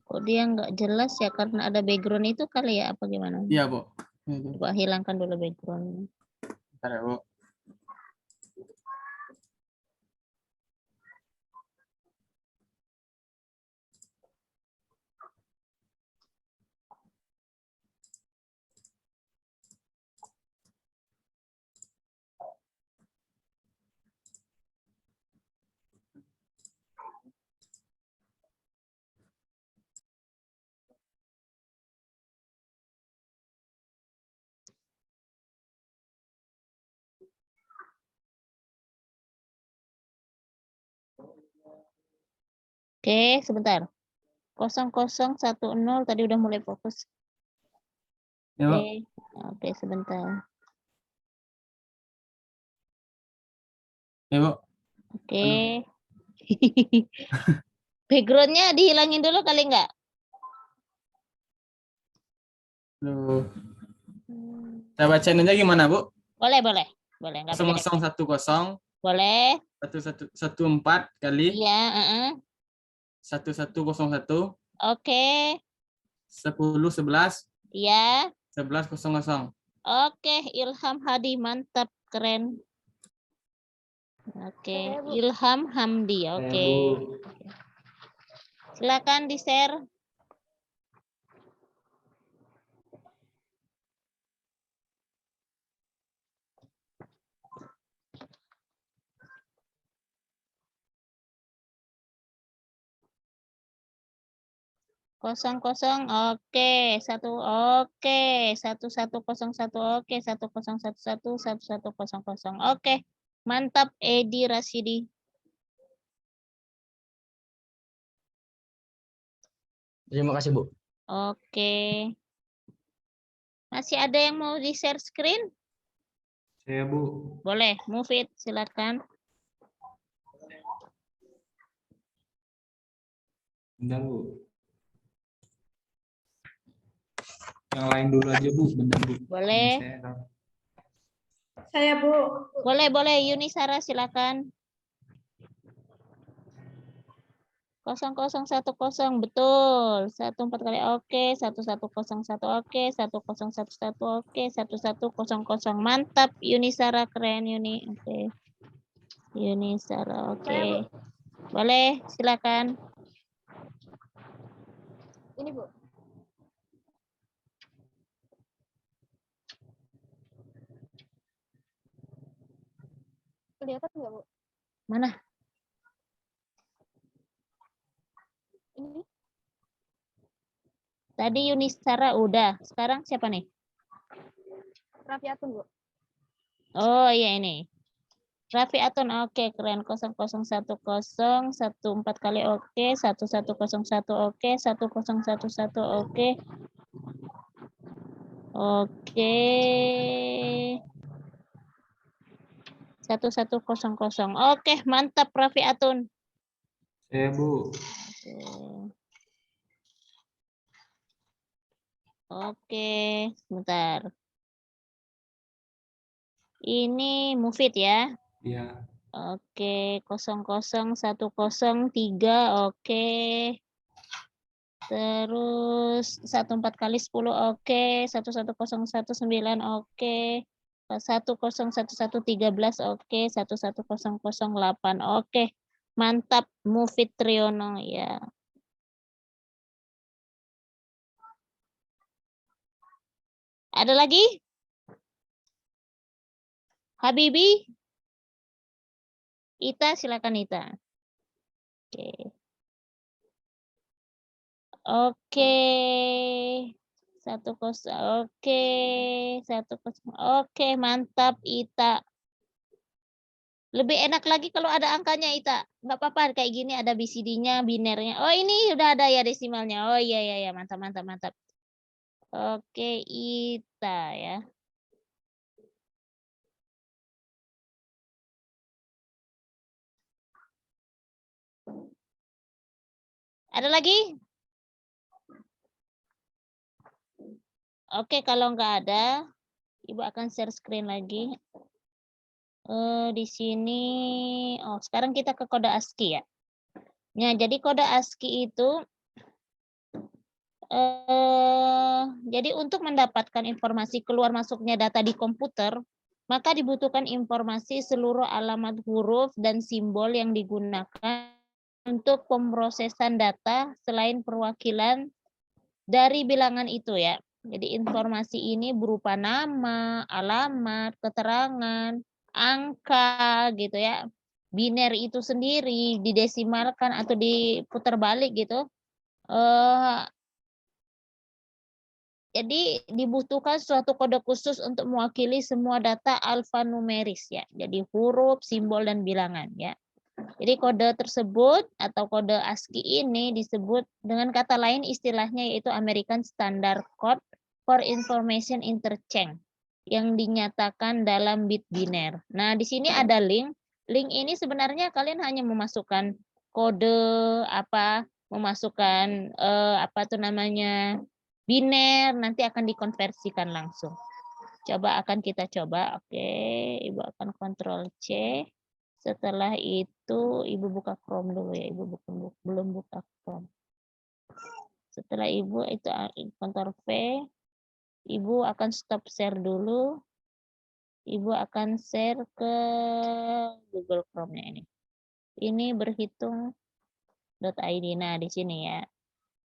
Kok dia nggak jelas ya karena ada background itu kali ya apa gimana? Iya, Bu. Itu. Coba hilangkan dulu background. Bentar ya, Bu. Oke, sebentar. 0010 tadi udah mulai fokus. Ya, Bu. Oke, oke sebentar. Ya, Bu. Oke. Backgroundnya dihilangin dulu kali nggak? Aduh. Saya bacain aja gimana, Bu? Boleh, boleh. Boleh, nggak pakai 0010 Boleh. 1114 kali Iya, 1101 Oke. 1011 Iya. 1100. Oke, Ilham Hadi mantap, keren. Oke, Ilham Hamdi. Oke. Silakan di-share. Kosong oke 1101 oke 1111 oke mantap Edi Rasidi. Terima kasih, Bu. Oke, masih ada yang mau di share screen? Saya, Bu. Boleh, move it silakan. Bentar, Bu. Yang lain dulu aja, Bu. Bentar, Bu. Boleh. Saya, Bu. Boleh Yuni Sara silakan. 0010 betul. 14 kali oke, 1101 oke, 1011 oke, 1100 mantap Yuni Sara keren Yuni. Oke. Yuni Sara oke. Boleh silakan. Ini, Bu. Kelihatan nggak, Bu? Mana? Ini. Tadi Yuni Sara udah. Sekarang siapa nih? Raffi Atun, Bu. Oh iya ini. Raffi Atun oke keren 0010 14 kali oke 1101 oke 1011 oke. Oke. 1100 oke mantap Raffi Atun. Saya, Bu. Oke sebentar. Ini Mufid ya. Iya. Oke, 00103 oke. Terus 14 kali 10 oke, 11019 oke. 101113 oke, 11008 oke. Mantap Mufid Triono ya. Ada lagi? Habibi? Ita silakan Ita. Oke. Oke. 10 oke. 10 oke, mantap Ita. Lebih enak lagi kalau ada angkanya Ita. Nggak apa-apa kayak gini ada BCD-nya, binernya. Oh, ini udah ada ya desimalnya. Oh iya iya ya, mantap mantap mantap. Oke, Ita ya. Ada lagi? Oke, kalau nggak ada, Ibu akan share screen lagi. Di sini, sekarang kita ke kode ASCII ya. Nah, jadi kode ASCII itu, jadi untuk mendapatkan informasi keluar masuknya data di komputer, maka dibutuhkan informasi seluruh alamat huruf dan simbol yang digunakan untuk pemrosesan data selain perwakilan dari bilangan itu ya. Jadi informasi ini berupa nama, alamat, keterangan, angka gitu ya. Biner itu sendiri didesimalkan atau diputar balik gitu. Jadi dibutuhkan suatu kode khusus untuk mewakili semua data alfanumeris ya. Jadi huruf, simbol, dan bilangan ya. Jadi kode tersebut atau kode ASCII ini disebut dengan kata lain istilahnya yaitu American Standard Code for Information Interchange yang dinyatakan dalam bit biner. Nah, di sini ada link. Link ini sebenarnya kalian hanya memasukkan kode memasukkan biner, nanti akan dikonversikan langsung. Akan kita coba. Oke, Ibu akan Ctrl C. Setelah itu Ibu buka Chrome dulu ya. Ibu belum buka Chrome. Setelah Ibu itu Ctrl V, Ibu akan stop share dulu. Ibu akan share ke Google Chrome-nya ini. Ini berhitung.id. Nah, di sini ya.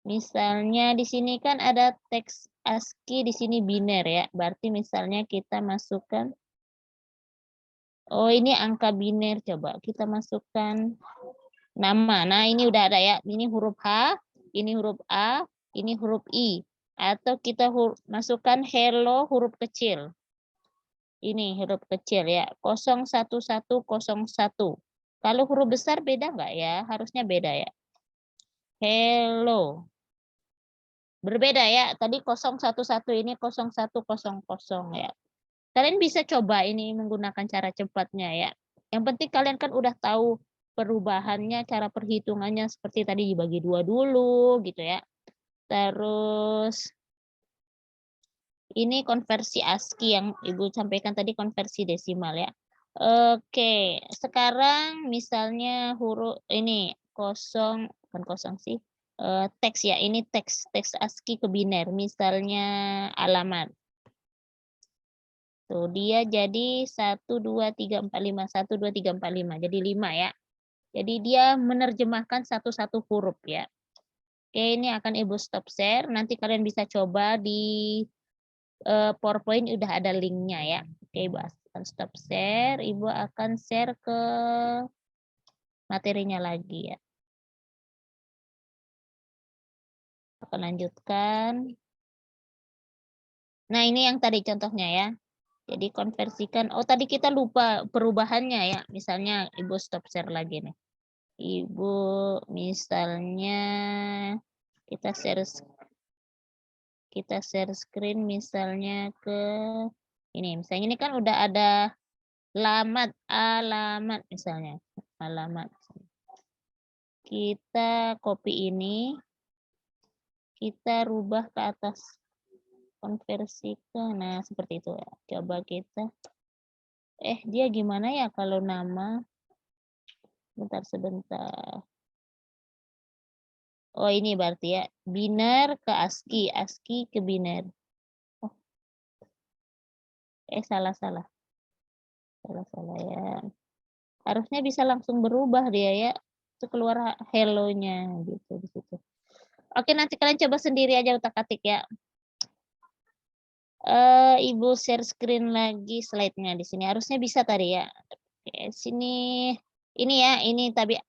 Misalnya di sini kan ada teks ASCII, di sini biner ya. Berarti misalnya kita masukkan, ini angka biner, coba kita masukkan nama. Nah, ini udah ada ya. Ini huruf H, ini huruf A, ini huruf I. Atau kita masukkan hello huruf kecil. Ini huruf kecil ya, 01101. Kalau huruf besar beda nggak ya? Harusnya beda ya. Hello. Berbeda ya, tadi 011 ini 0100 ya. Kalian bisa coba ini menggunakan cara cepatnya ya. Yang penting kalian kan udah tahu perubahannya, cara perhitungannya seperti tadi dibagi 2 dulu gitu ya. Terus ini konversi ASCII yang Ibu sampaikan tadi, konversi desimal ya. Oke, sekarang misalnya huruf ini bukan kosong sih. Teks ya, ini teks ASCII ke biner, misalnya alamat. Tuh dia jadi 12345 jadi 5 ya. Jadi dia menerjemahkan satu-satu huruf ya. Oke, ini akan Ibu stop share, nanti kalian bisa coba di PowerPoint udah ada linknya ya. Oke, Ibu akan stop share, Ibu akan share ke materinya lagi ya. Akan lanjutkan. Nah, ini yang tadi contohnya ya. Jadi konversikan. Tadi kita lupa perubahannya ya. Misalnya Ibu stop share lagi nih. Ibu misalnya kita share screen misalnya ke ini. Misalnya ini kan udah ada alamat misalnya. Alamat. Kita copy ini. Kita rubah ke atas. Konversi ke, nah seperti itu ya. Coba kita. Dia gimana ya kalau nama? Bentar sebentar. Ini berarti ya. Biner ke ASCII. ASCII ke biner. Salah. Salah ya. Harusnya bisa langsung berubah dia ya. Itu keluar hello-nya gitu di situ. Oke, nanti kalian coba sendiri aja utak-atik ya. Ibu share screen lagi slide-nya di sini. Harusnya bisa tadi ya. Oke, sini ini ya, ini tadi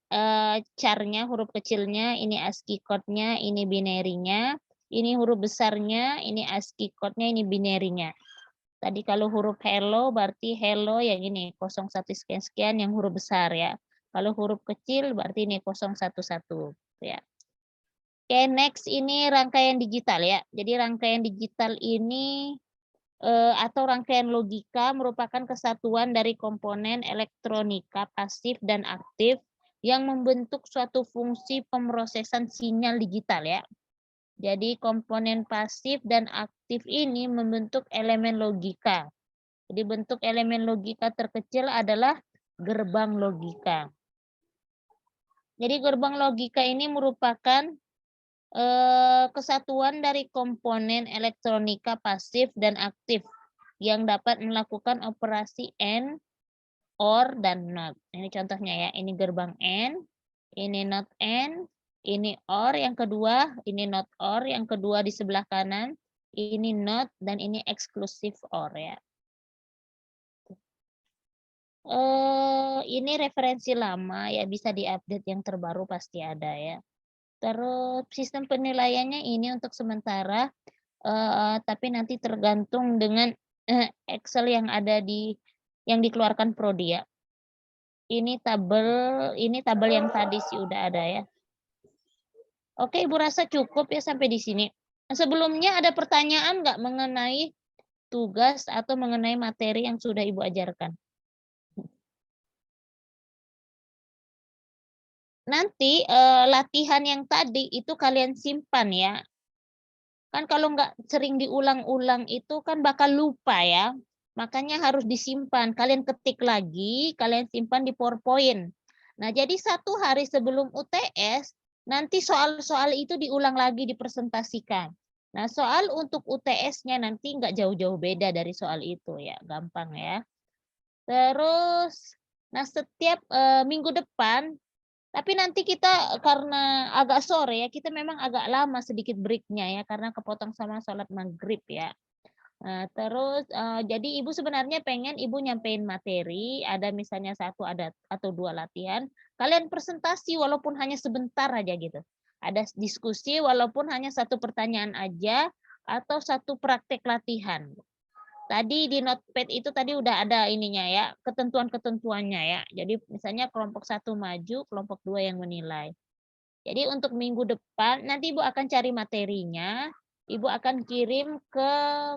char-nya, huruf kecilnya, ini ASCII code-nya, ini binary-nya, ini huruf besarnya, ini ASCII code-nya, ini binary-nya. Tadi kalau huruf hello berarti hello yang ini 01 sekian yang huruf besar ya. Kalau huruf kecil berarti ini 011 ya. Oke, next ini rangkaian digital ya. Jadi rangkaian digital ini atau rangkaian logika merupakan kesatuan dari komponen elektronika pasif dan aktif yang membentuk suatu fungsi pemrosesan sinyal digital ya. Jadi komponen pasif dan aktif ini membentuk elemen logika Jadi bentuk elemen logika terkecil adalah gerbang logika. Jadi gerbang logika ini merupakan kesatuan dari komponen elektronika pasif dan aktif yang dapat melakukan operasi AND, OR, dan NOT. Ini contohnya ya, ini gerbang AND, ini NOT AND, ini OR yang kedua, ini NOT OR yang kedua di sebelah kanan, ini NOT, dan ini eksklusif OR ya. Ini referensi lama ya, bisa diupdate, yang terbaru pasti ada ya. Terus sistem penilaiannya ini untuk sementara, tapi nanti tergantung dengan Excel yang ada yang dikeluarkan Prodi ya. Ini tabel yang tadi sih udah ada ya. Oke, Ibu rasa cukup ya sampai di sini. Sebelumnya ada pertanyaan nggak mengenai tugas atau mengenai materi yang sudah Ibu ajarkan? Nanti latihan yang tadi itu kalian simpan ya. Kan kalau nggak sering diulang-ulang itu kan bakal lupa ya. Makanya harus disimpan. Kalian ketik lagi, kalian simpan di PowerPoint. Nah, jadi 1 hari sebelum UTS, nanti soal-soal itu diulang lagi, dipresentasikan. Nah, soal untuk UTS-nya nanti nggak jauh-jauh beda dari soal itu ya. Gampang ya. Terus, nah setiap minggu depan, tapi nanti kita karena agak sore ya, kita memang agak lama sedikit breaknya ya, karena kepotong sama sholat maghrib ya. Nah, terus jadi Ibu sebenarnya pengen Ibu nyampein materi, ada misalnya 1 atau 2 latihan, kalian presentasi walaupun hanya sebentar aja gitu. Ada diskusi walaupun hanya 1 pertanyaan aja, atau 1 praktek latihan. Tadi di notepad itu tadi udah ada ininya ya, ketentuan-ketentuannya ya. Jadi misalnya kelompok 1 maju, kelompok 2 yang menilai. Jadi untuk minggu depan nanti Ibu akan cari materinya, Ibu akan kirim ke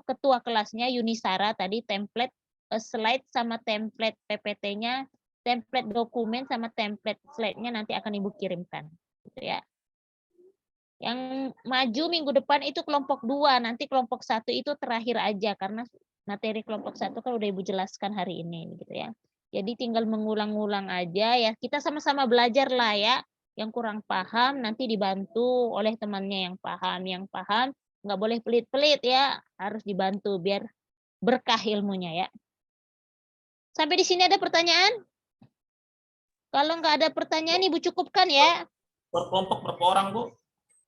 ketua kelasnya Yunisara tadi template slide sama template PPT-nya, template dokumen sama template slide-nya nanti akan Ibu kirimkan. Gitu ya. Yang maju minggu depan itu kelompok 2, nanti kelompok 1 itu terakhir aja karena materi kelompok 1 kan udah Ibu jelaskan hari ini gitu ya. Jadi tinggal mengulang-ulang aja ya. Kita sama-sama belajar lah ya. Yang kurang paham nanti dibantu oleh temannya yang paham. Yang paham nggak boleh pelit-pelit ya. Harus dibantu biar berkah ilmunya ya. Sampai di sini ada pertanyaan? Kalau nggak ada pertanyaan Ibu cukupkan ya. Per kelompok berapa orang, Bu?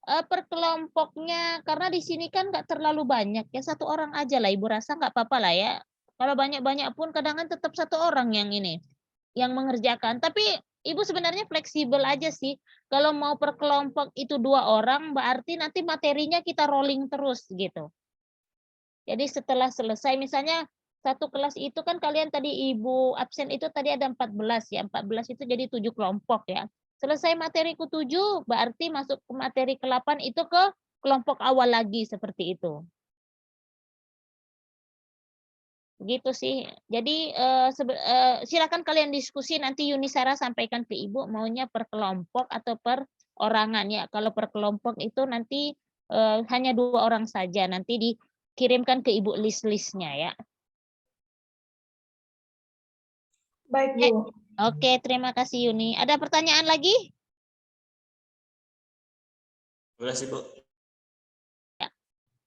Per kelompoknya karena di sini kan nggak terlalu banyak ya, 1 orang aja lah Ibu rasa nggak apa-apa lah ya. Kalau banyak-banyak pun kadang kan tetap 1 orang yang ini yang mengerjakan. Tapi Ibu sebenarnya fleksibel aja sih. Kalau mau per kelompok itu 2 orang berarti nanti materinya kita rolling terus gitu. Jadi setelah selesai misalnya 1 kelas itu kan kalian tadi Ibu absen itu tadi ada 14 ya. 14 itu jadi 7 kelompok ya. Selesai materi ke-7, berarti masuk ke materi ke-8 itu ke kelompok awal lagi seperti itu. Begitu sih. Jadi silakan kalian diskusi nanti Yunisara sampaikan ke Ibu maunya per kelompok atau per orangan ya. Kalau per kelompok itu nanti hanya 2 orang saja. Nanti dikirimkan ke Ibu list-listnya ya. Baik, Bu. Oke, terima kasih Yuni. Ada pertanyaan lagi? Boleh sih, Bu.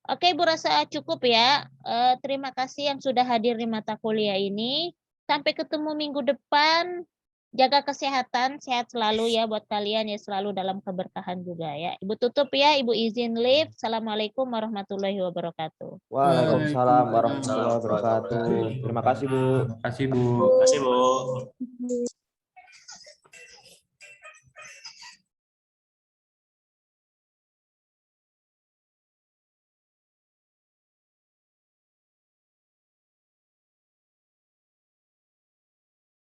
Oke, Bu rasa cukup ya. Terima kasih yang sudah hadir di mata kuliah ini. Sampai ketemu minggu depan. Jaga kesehatan, sehat selalu ya buat kalian ya, selalu dalam keberkahan juga ya. Ibu tutup ya, Ibu izin live. Assalamualaikum warahmatullahi wabarakatuh. Waalaikumsalam warahmatullahi wabarakatuh. Terima kasih, Bu. Terima kasih, Bu. Terima kasih, Bu.